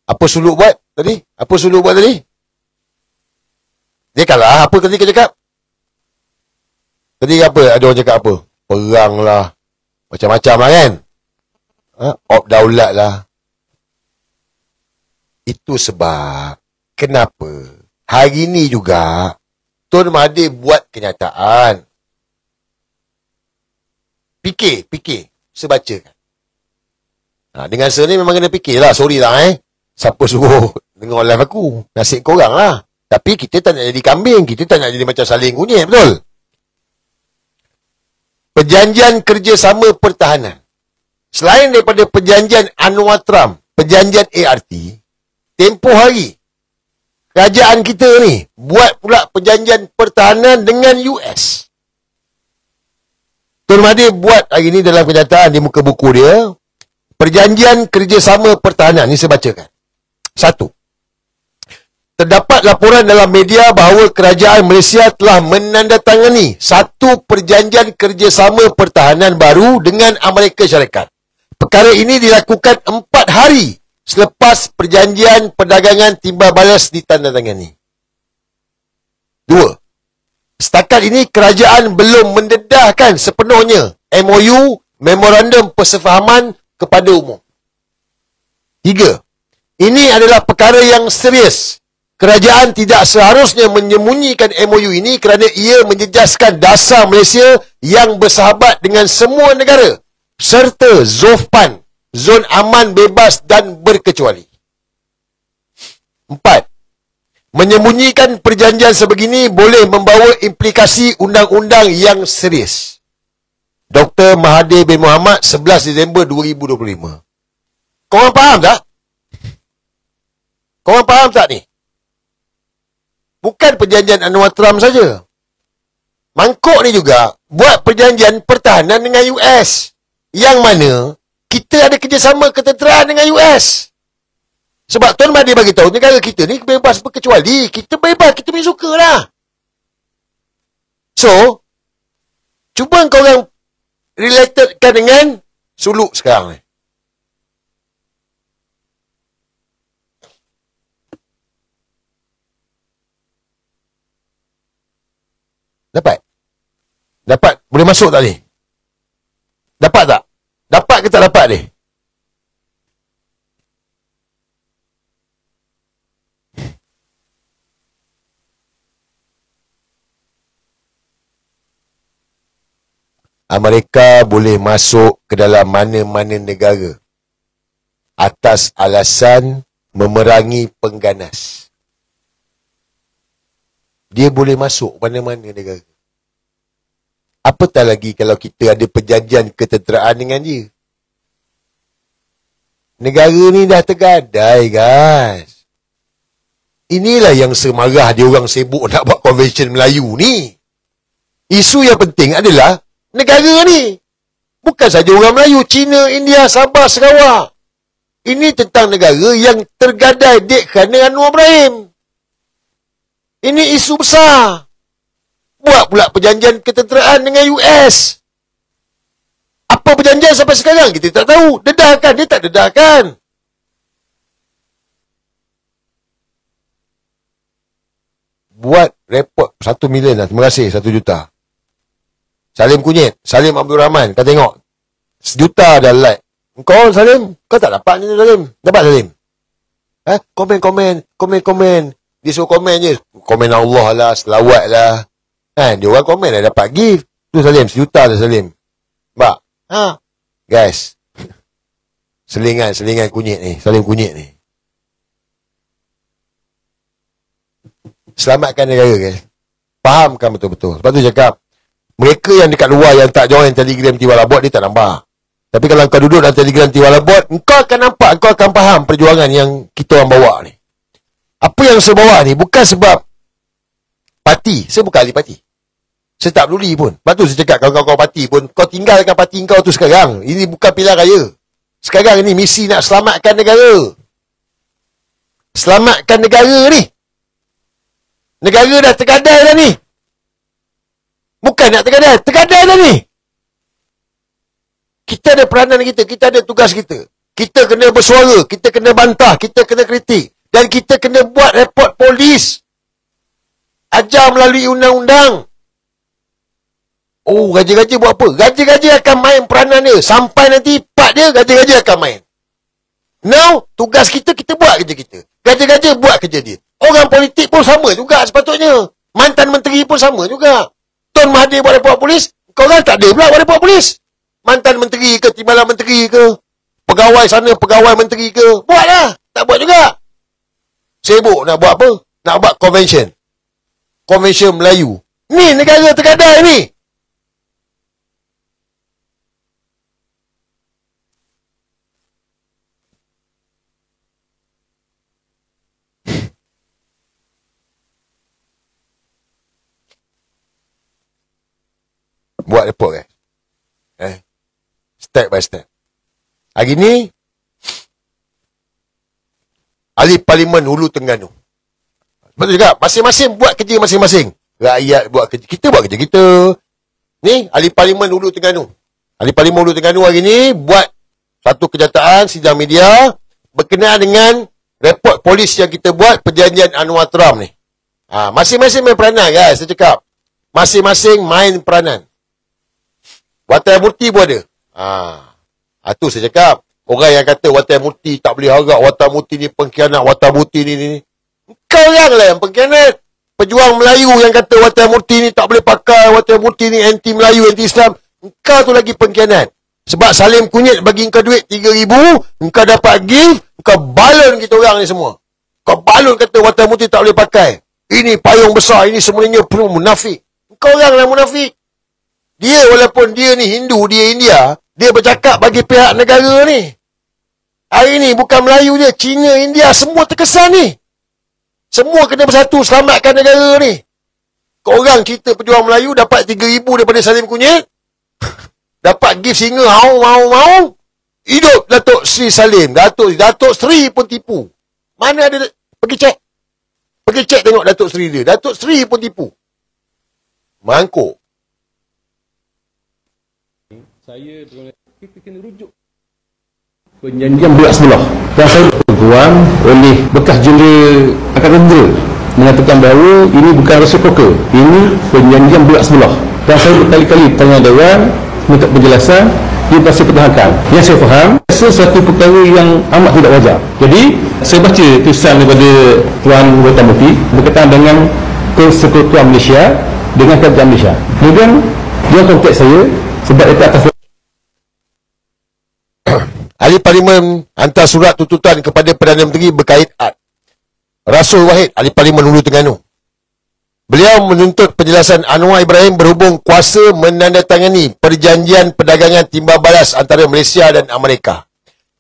Apa Suluk buat tadi? Apa Suluk buat tadi? Dia kalah. Apa tadi kau cakap? Tadi apa? Ada orang cakap apa? Perang lah. Macam-macam lah kan? Op daulat lah. Itu sebab. Kenapa? Hari ni juga, Tun Mahathir buat kenyataan. Fikir. Saya bacakan. Dengan saya ni memang kena fikir lah. Sorry lah Siapa suruh dengar live aku. Nasib korang lah. Tapi kita tak nak jadi kambing. Kita tak nak jadi macam saling kunyit. Betul? Perjanjian kerjasama pertahanan. Selain daripada perjanjian Anwar Trump, perjanjian ART, tempoh hari, kerajaan kita ni buat pula perjanjian pertahanan dengan US. Tun Mahathir buat hari ni dalam kenyataan di muka buku dia, perjanjian kerjasama pertahanan. Ini saya bacakan. 1. Terdapat laporan dalam media bahawa kerajaan Malaysia telah menandatangani satu perjanjian kerjasama pertahanan baru dengan Amerika Syarikat. Perkara ini dilakukan 4 hari selepas perjanjian perdagangan timbal balas ditandatangani. 2. Setakat ini kerajaan belum mendedahkan sepenuhnya MOU, Memorandum Persefahaman kepada umum. 3. Ini adalah perkara yang serius. Kerajaan tidak seharusnya menyembunyikan MOU ini kerana ia menjejaskan dasar Malaysia yang bersahabat dengan semua negara serta ZOFPAN, Zon Aman Bebas dan Berkecuali. 4. Menyembunyikan perjanjian sebegini boleh membawa implikasi undang-undang yang serius. Dr. Mahathir bin Mohamad, 11 Disember 2025. Korang faham tak? Korang faham tak ni? Bukan perjanjian Anwar Trump saja. Mangkuk ni juga buat perjanjian pertahanan dengan US. Yang mana kita ada kerjasama ketenteraan dengan US. Sebab Tuan Mahathir bagi tahu negara kita ni bebas berkecuali. Kita bebas, kita punya suka lah. So, cuba korang relatedkan dengan Suluk sekarang ni. Dapat? Boleh masuk tak ni? Dapat tak? Dapat ke tak dapat ni? Amerika boleh masuk ke dalam mana-mana negara atas alasan memerangi pengganas. Dia boleh masuk mana-mana negara. Apatah lagi kalau kita ada perjanjian ketenteraan dengan dia. Negara ni dah tergadai, guys. Inilah yang semarah dia orang sibuk nak buat konvensyen Melayu ni. Isu yang penting adalah negara ni. Bukan saja orang Melayu, Cina, India, Sabah, Sarawak. Ini tentang negara yang tergadai dek kerana Anwar Ibrahim. Ini isu besar. Buat pula perjanjian ketenteraan dengan US. Apa perjanjian sampai sekarang? Kita tak tahu. Dedahkan, dia tak dedahkan. Buat report 1 million lah. Terima kasih, 1 juta. Salim Kunyit, Salim Abdul Rahman. Kau tengok. 1 juta dah like. Kau Salim, kau tak dapat ni Salim. Dapat Salim? Komen. Dia suruh komen je. Komen Allah lah, selawat lah. Dia orang komen dah dapat gift. Tu Salim, 1 juta dah Salim. Nampak? Guys. Selingan Kunyit ni. Salim Kunyit ni. Selamatkan negara, guys. Fahamkan betul-betul. Sebab tu cakap, mereka yang dekat luar yang tak join Telegram Tiwalabot, dia tak nampak. Tapi kalau kau duduk dalam Telegram Tiwalabot, kau akan nampak, kau akan faham perjuangan yang kita orang bawa ni. Apa yang saya bawa ni bukan sebab parti. Saya bukan ahli parti. Saya tak peduli pun. Lepas tu saya cakap, kalau kau parti pun, kau tinggalkan parti kau tu sekarang. Ini bukan pilihan raya. Sekarang ni misi nak selamatkan negara. Selamatkan negara ni. Negara dah tergadai dah ni. Bukan nak tergadai dah ni. Kita ada peranan kita ada tugas kita. Kita kena bersuara, kita kena bantah, kita kena kritik. Dan kita kena buat report polis. Ajar melalui undang-undang. Oh, gaji-gaji buat apa? Gaji-gaji akan main peranan dia. Sampai nanti part dia, gaji-gaji akan main. Now, tugas kita buat kerja kita. Gaji-gaji buat kerja dia. Orang politik pun sama juga sepatutnya. Mantan menteri pun sama juga. Tun Mahathir buat report polis, kau orang tak ada pula buat report polis. Mantan menteri ke, timbalan menteri ke, pegawai sana, pegawai menteri ke, buatlah. Tak buat juga. Sibuk nak buat apa? Nak buat konvensyen. Konvensyen Melayu. Ni negara tergadai ni. Buat report guys. Step by step. Hari ni ahli Parlimen Hulu Terengganu. Betul juga. Masing-masing buat kerja masing-masing. Rakyat buat kerja. Kita buat kerja kita. Ni ahli Parlimen Hulu Terengganu. Ahli Parlimen Hulu Terengganu hari ni buat satu kenyataan sidang media berkenaan dengan report polis yang kita buat perjanjian Anwar Trump ni. Masing-masing main peranan guys. Saya cakap. Masing-masing main peranan. Watan Murti pun ada. Tu saya cakap. Orang yang kata Watan Murti tak boleh harap, Watan Murti ni pengkhianat, Watan Murti ni. Kau orang lah yang pengkhianat. Pejuang Melayu yang kata Watan Murti ni tak boleh pakai, Watan Murti ni anti-Melayu, anti-Islam. Kau tu lagi pengkhianat. Sebab Salim Kunyit bagi kau duit 3,000, kau dapat gift, kau balon kita orang ni semua. Kau balon kata Watan Murti tak boleh pakai. Ini payung besar, ini sebenarnya penuh munafik. Kau orang lah munafik. Dia walaupun dia ni Hindu, dia India, dia bercakap bagi pihak negara ni. Hari ni bukan Melayu je, Cina, India, semua terkesan ni. Semua kena bersatu selamatkan negara ni. Korang kita pejuang Melayu dapat 3,000 daripada Salim Kunyit. Dapat gift singa, mau. Hidup Datuk Sri Salim. Datuk Sri pun tipu. Mana ada, pergi cek tengok Datuk Sri dia. Datuk Sri pun tipu. Mangkuk. Kita kena rujuk perjanjian berat sebelah dan saya peguam oleh bekas jendera Angkatan Tentera mengatakan bahawa ini bukan reciprocal, ini perjanjian berat sebelah, dan saya berkali-kali tanya Dewan minta penjelasan, dia pasti pertahankan. Yang saya faham, satu perkara yang amat tidak wajar. Jadi saya baca tulisan daripada Tuan Watan Murti berkaitan dengan Persekutuan Malaysia dengan Kerajaan Malaysia. Kemudian dia kontak saya sebab itu atas Ahli Parlimen hantar surat tuntutan kepada Perdana Menteri berkait ad. Rasul Wahid, Ahli Parlimen Hulu Terengganu. Beliau menuntut penjelasan Anwar Ibrahim berhubung kuasa menandatangani perjanjian perdagangan timbal balas antara Malaysia dan Amerika.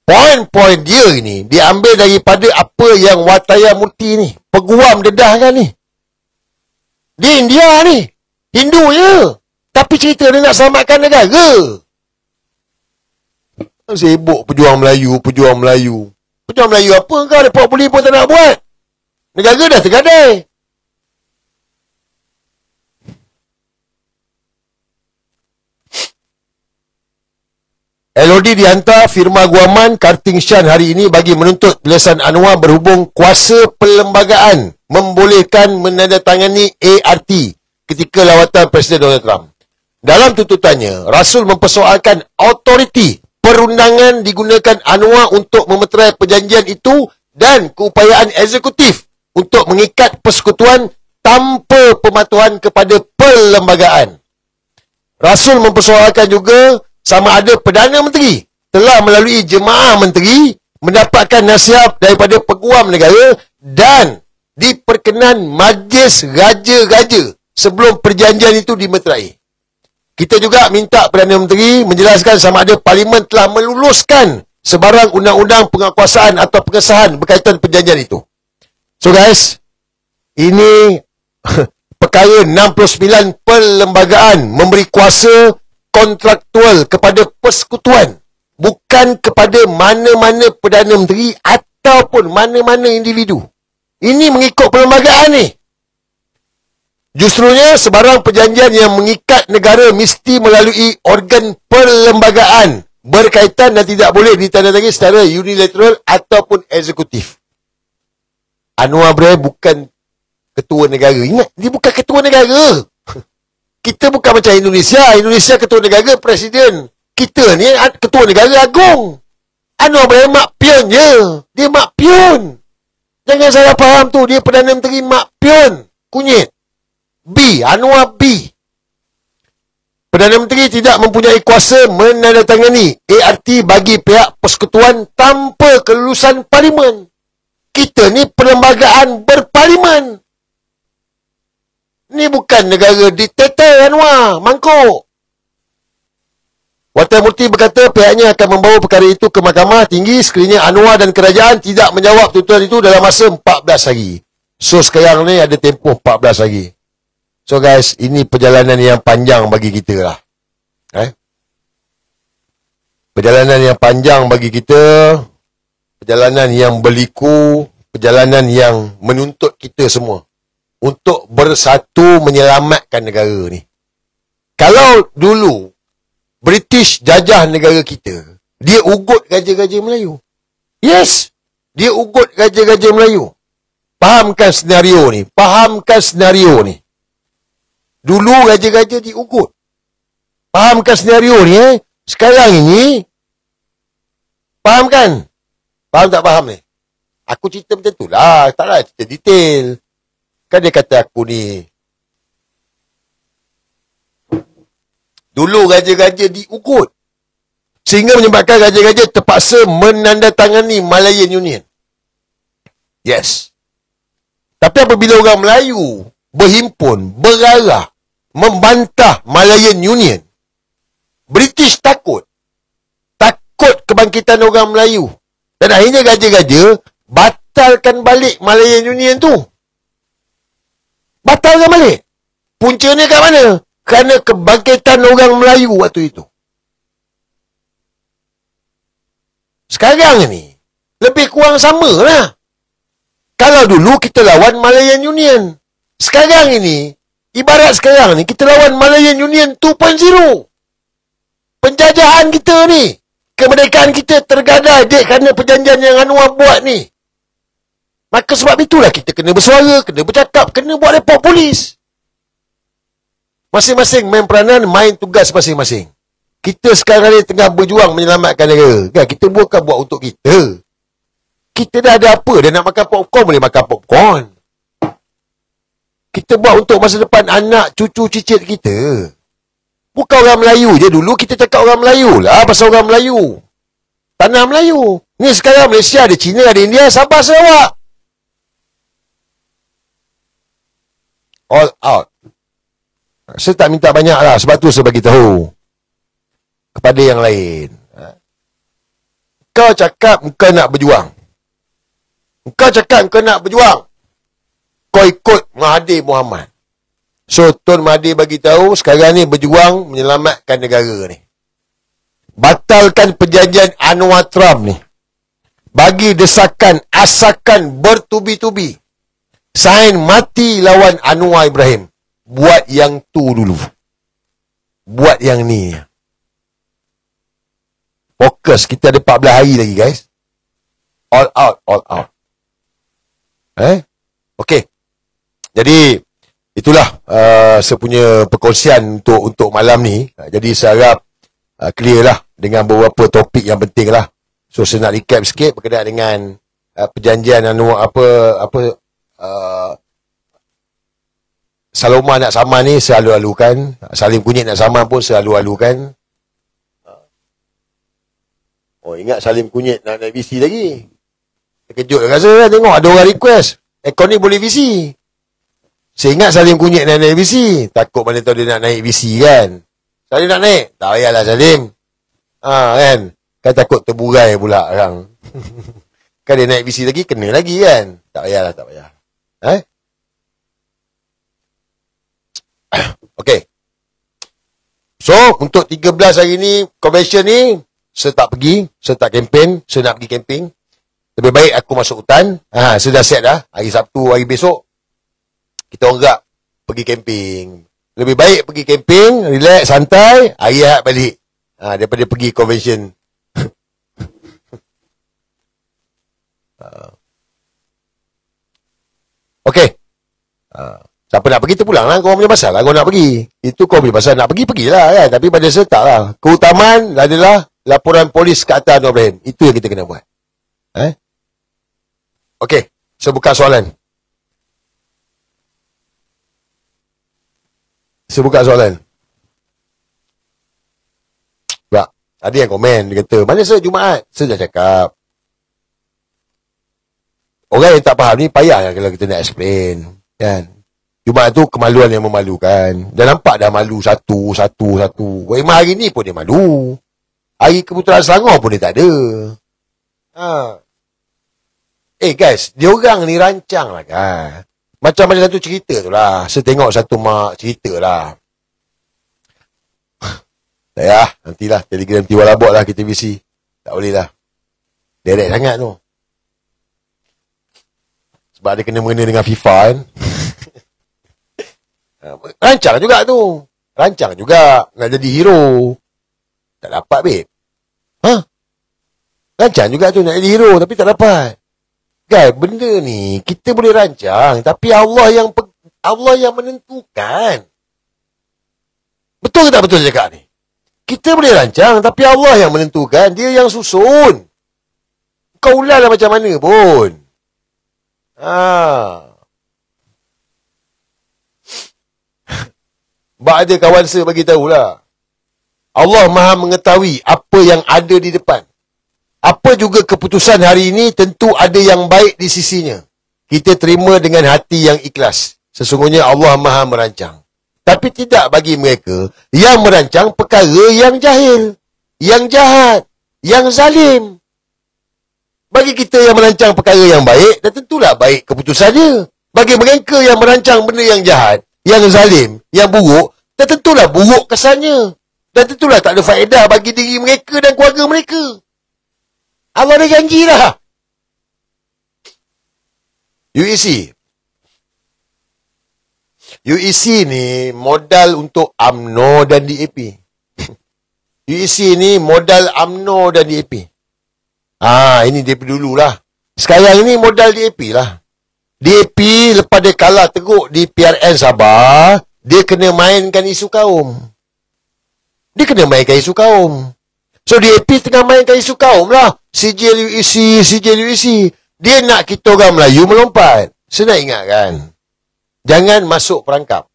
Poin-poin dia ni diambil daripada apa yang Wataya Murti ni, peguam dedah kan ni. Di India ni, Hindu je. Tapi cerita dia nak selamatkan negara. Sibuk pejuang Melayu. Pejuang Melayu apa kau? Report polis pun tak nak buat. Negara dah tergadai. LOD dihantar firma guaman Karting Shan hari ini bagi menuntut Pilihan Anwar berhubung kuasa perlembagaan membolehkan menandatangani ART ketika lawatan Presiden Donald Trump. Dalam tuntutannya, Rasul mempersoalkan autoriti perundangan digunakan Anwar untuk memeterai perjanjian itu dan keupayaan eksekutif untuk mengikat persekutuan tanpa pematuhan kepada perlembagaan. Rasul mempersoalkan juga sama ada Perdana Menteri telah melalui Jemaah Menteri mendapatkan nasihat daripada peguam negara dan diperkenan Majlis Raja-Raja sebelum perjanjian itu dimeterai. Kita juga minta Perdana Menteri menjelaskan sama ada Parlimen telah meluluskan sebarang undang-undang penguasaan atau pengesahan berkaitan perjanjian itu. So guys, ini perkara 69 perlembagaan memberi kuasa kontraktual kepada persekutuan, bukan kepada mana-mana Perdana Menteri ataupun mana-mana individu. Ini mengikut perlembagaan ni. Justrunya sebarang perjanjian yang mengikat negara mesti melalui organ perlembagaan berkaitan dan tidak boleh ditandatangani secara unilateral ataupun eksekutif. Anwar Ibrahim bukan ketua negara. Ingat, dia bukan ketua negara. Kita bukan macam Indonesia. Indonesia ketua negara, presiden. Kita ni ketua negara agung. Anwar Ibrahim mak pion je. Dia mak pion. Jangan salah faham tu. Dia Perdana Menteri mak pion. Kunyit. B. Anwar B. Perdana Menteri tidak mempunyai kuasa menandatangani ART bagi pihak persekutuan tanpa kelulusan Parlimen. Kita ni perlembagaan berparlimen. Ni bukan negara diktator Anwar, mangkuk. Wataya Murti berkata pihaknya akan membawa perkara itu ke Mahkamah Tinggi sekiranya Anwar dan kerajaan tidak menjawab tuntutan itu dalam masa 14 hari. So sekarang ni ada tempoh 14 hari. So guys, ini perjalanan yang panjang bagi kita lah. Perjalanan yang panjang bagi kita. Perjalanan yang berliku. Perjalanan yang menuntut kita semua untuk bersatu menyelamatkan negara ni. Kalau dulu British jajah negara kita, dia ugut raja-raja Melayu. Yes, dia ugut raja-raja Melayu. Fahamkan senario ni. Fahamkan senario ni. Dulu raja-raja diugut. Fahamkan senario ni. Sekarang ini, fahamkan? Faham tak faham ni? Aku cerita macam tu lah. Taklah cerita detail. Kan dia kata aku ni. Dulu raja-raja diugut. Sehingga menyebabkan raja-raja terpaksa menandatangani Malayan Union. Yes. Tapi apabila orang Melayu berhimpun, berarah, membantah Malayan Union, British takut. Takut kebangkitan orang Melayu. Dan akhirnya raja-raja batalkan balik Malayan Union tu. Batalkan balik. Puncanya kat mana? Kerana kebangkitan orang Melayu waktu itu. Sekarang ni, lebih kurang sama lah. Kalau dulu kita lawan Malayan Union. Sekarang ini, ibarat sekarang ni, kita lawan Malayan Union 2.0. Penjajahan kita ni. Kemerdekaan kita tergadai dek kerana perjanjian yang Anwar buat ni. Maka sebab itulah kita kena bersuara, kena bercakap, kena buat report polis. Masing-masing main peranan, main tugas masing-masing. Kita sekarang ni tengah berjuang menyelamatkan negara. Kan? Kita bukan buat untuk kita. Kita dah ada apa? Dah nak makan popcorn, boleh makan popcorn. Kita buat untuk masa depan anak, cucu, cicit kita. Bukan orang Melayu je. Dulu kita cakap orang Melayu lah. Pasal orang Melayu. Tanah Melayu. Ni sekarang Malaysia ada Cina, ada India, Sabah, Sarawak. All out. Saya tak minta banyak lah. Sebab tu saya bagi tahu kepada yang lain. Kau cakap kau nak berjuang. Kau cakap kau nak berjuang. Kau ikut Mahathir Mohamad. So, Tun Mahathir bagi tahu sekarang ni berjuang menyelamatkan negara ni. Batalkan perjanjian Anwar Trump ni. Bagi desakan, asakan bertubi-tubi. Sign mati lawan Anwar Ibrahim. Buat yang tu dulu. Buat yang ni. Fokus. Kita ada 14 hari lagi, guys. All out, all out. Okey. Jadi, itulah saya punya perkongsian untuk malam ni. Jadi, saya harap clear lah dengan beberapa topik yang penting lah. So, saya nak recap sikit berkenaan dengan perjanjian Saloma nak saman ni saya alu-alukan. Salim Kunyit nak saman pun saya alu-alukan. Oh, ingat Salim Kunyit nak naik VC lagi. Terkejut rasa kan tengok ada orang request. Aircon ni boleh VC. Saya ingat Salim Kunyit nak naik VC. Takut mana tahu dia nak naik VC kan. Salim nak naik? Tak payahlah Salim. Kan? Kan takut terburai pula orang. Kan dia naik VC lagi, kena lagi kan? Tak payahlah, tak payah. Okey. So, untuk 13 hari ni, convention ni, saya tak pergi, saya tak kempen, saya nak pergi camping. Lebih baik aku masuk hutan. Saya dah set dah. Hari Sabtu, hari besok, kita orang gerak pergi camping. Lebih baik pergi camping, relax, santai, hari Ahad balik. Daripada pergi convention. Okey. Siapa nak pergi terpulang lah. Kau punya pasal lah kau nak pergi. Itu kau punya pasal. Nak pergi, pergilah kan. Tapi pada saya tak lah. Keutamaan adalah laporan polis ke atas Anwar Ibrahim. Itu yang kita kena buat. Okey. Saya buka soalan. Sebab ada yang komen. Dia kata, mana saya Jumaat? Saya dah cakap. Orang yang tak faham ni payah lah kalau kita nak explain. Kan? Jumaat tu kemaluan yang memalukan. Dah nampak dah malu satu. Memang hari ni pun dia malu. Hari Keputaran Selangor pun dia tak ada. Guys, dia orang ni rancang lah kan. Macam ada satu cerita tu lah. Saya tengok satu mak cerita lah. Tak payah. Nantilah Telegram tiwal labok lah kita visi. Tak boleh lah. Direct sangat tu. Sebab dia kena mengena dengan FIFA kan. Rancang juga tu. Rancang juga nak jadi hero. Tak dapat, babe. Rancang juga tu nak jadi hero tapi tak dapat. Guys, benda ni kita boleh rancang tapi Allah yang menentukan. Betul ke tak betul cakap ni? Kita boleh rancang tapi Allah yang menentukan. Dia yang susun. Kau ulah lah macam mana pun. Sebab ada kawan saya bagi tahulah. Allah Maha mengetahui apa yang ada di depan. Apa juga keputusan hari ini tentu ada yang baik di sisinya. Kita terima dengan hati yang ikhlas. Sesungguhnya Allah Maha merancang. Tapi tidak bagi mereka yang merancang perkara yang jahil, yang jahat, yang zalim. Bagi kita yang merancang perkara yang baik, dan tentulah baik keputusannya. Bagi mereka yang merancang benda yang jahat, yang zalim, yang buruk, dan tentulah buruk kesannya. Dan tentulah tak ada faedah bagi diri mereka dan keluarga mereka. Allah dah janji dah. UEC ni modal untuk UMNO dan DAP. UEC ni modal UMNO dan DAP. Ini DAP dululah. Sekarang ini modal DAP lah. DAP lepas dia kalah teruk di PRN Sabah, dia kena mainkan isu kaum. So DAP tengah mainkan isu kaum lah. Sijil UEC. Dia nak kita orang Melayu melompat. Saya nak ingatkan. Jangan masuk perangkap.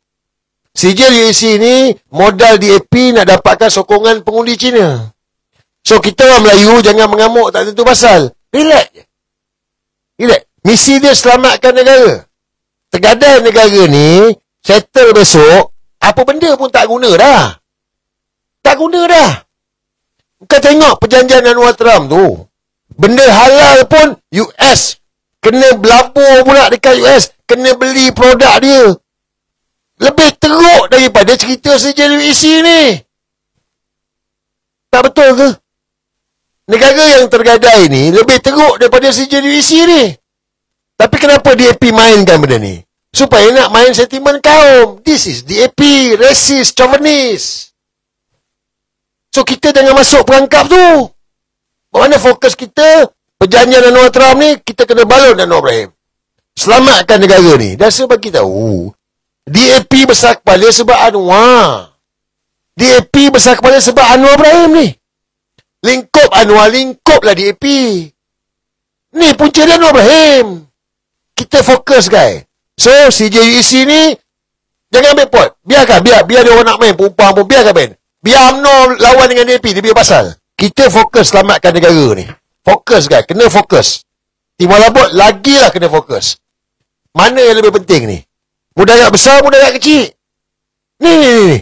Sijil UEC ni modal DAP nak dapatkan sokongan pengundi Cina. So kita orang Melayu jangan mengamuk tak tentu pasal. Relax. Misi dia selamatkan negara. Tergadai negara ni, settle besok, apa benda pun tak guna dah. Kau tengok perjanjian Anwar Trump tu. Benda halal pun US kena berlabur pula dekat US, kena beli produk dia. Lebih teruk daripada cerita CJUEC ni. Tak betul ke? Negara yang tergadai ni lebih teruk daripada CJUEC ni. Tapi kenapa DAP mainkan benda ni? Supaya nak main sentimen kaum. This is DAP, racist, chauvinist. So kita jangan masuk perangkap tu. Mana fokus kita, perjanjian Anwar Trump ni, kita kena balon Anwar Ibrahim. Selamatkan negara ni. Dan saya bagi tahu, DAP besar kepala sebab Anwar. DAP besar kepala sebab Anwar Ibrahim ni. Lingkup Anwar, lingkuplah DAP. Ni punca dia Anwar Ibrahim. Kita fokus, guys. So, CJUEC ni, jangan ambil pot. Biarkan, biar dia orang nak main, perempuan pun, biarkan main. Biar UMNO lawan dengan DAP, dia biar pasal. Kita fokus selamatkan negara ni. Fokus, guys. Kena fokus. Timur Labut, lagilah kena fokus. Mana yang lebih penting ni? Mudarat besar, mudarat kecil. Ni.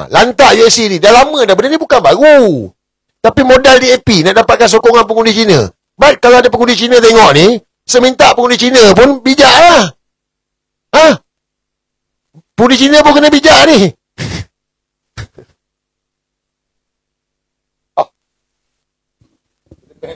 Lantak USC ni. Dah lama dah. Benda ni bukan baru. Tapi modal DAP nak dapatkan sokongan pengundi Cina. Baik, kalau ada pengundi Cina tengok ni, seminta pengundi Cina pun bijak lah. Pengundi Cina pun kena bijak ni.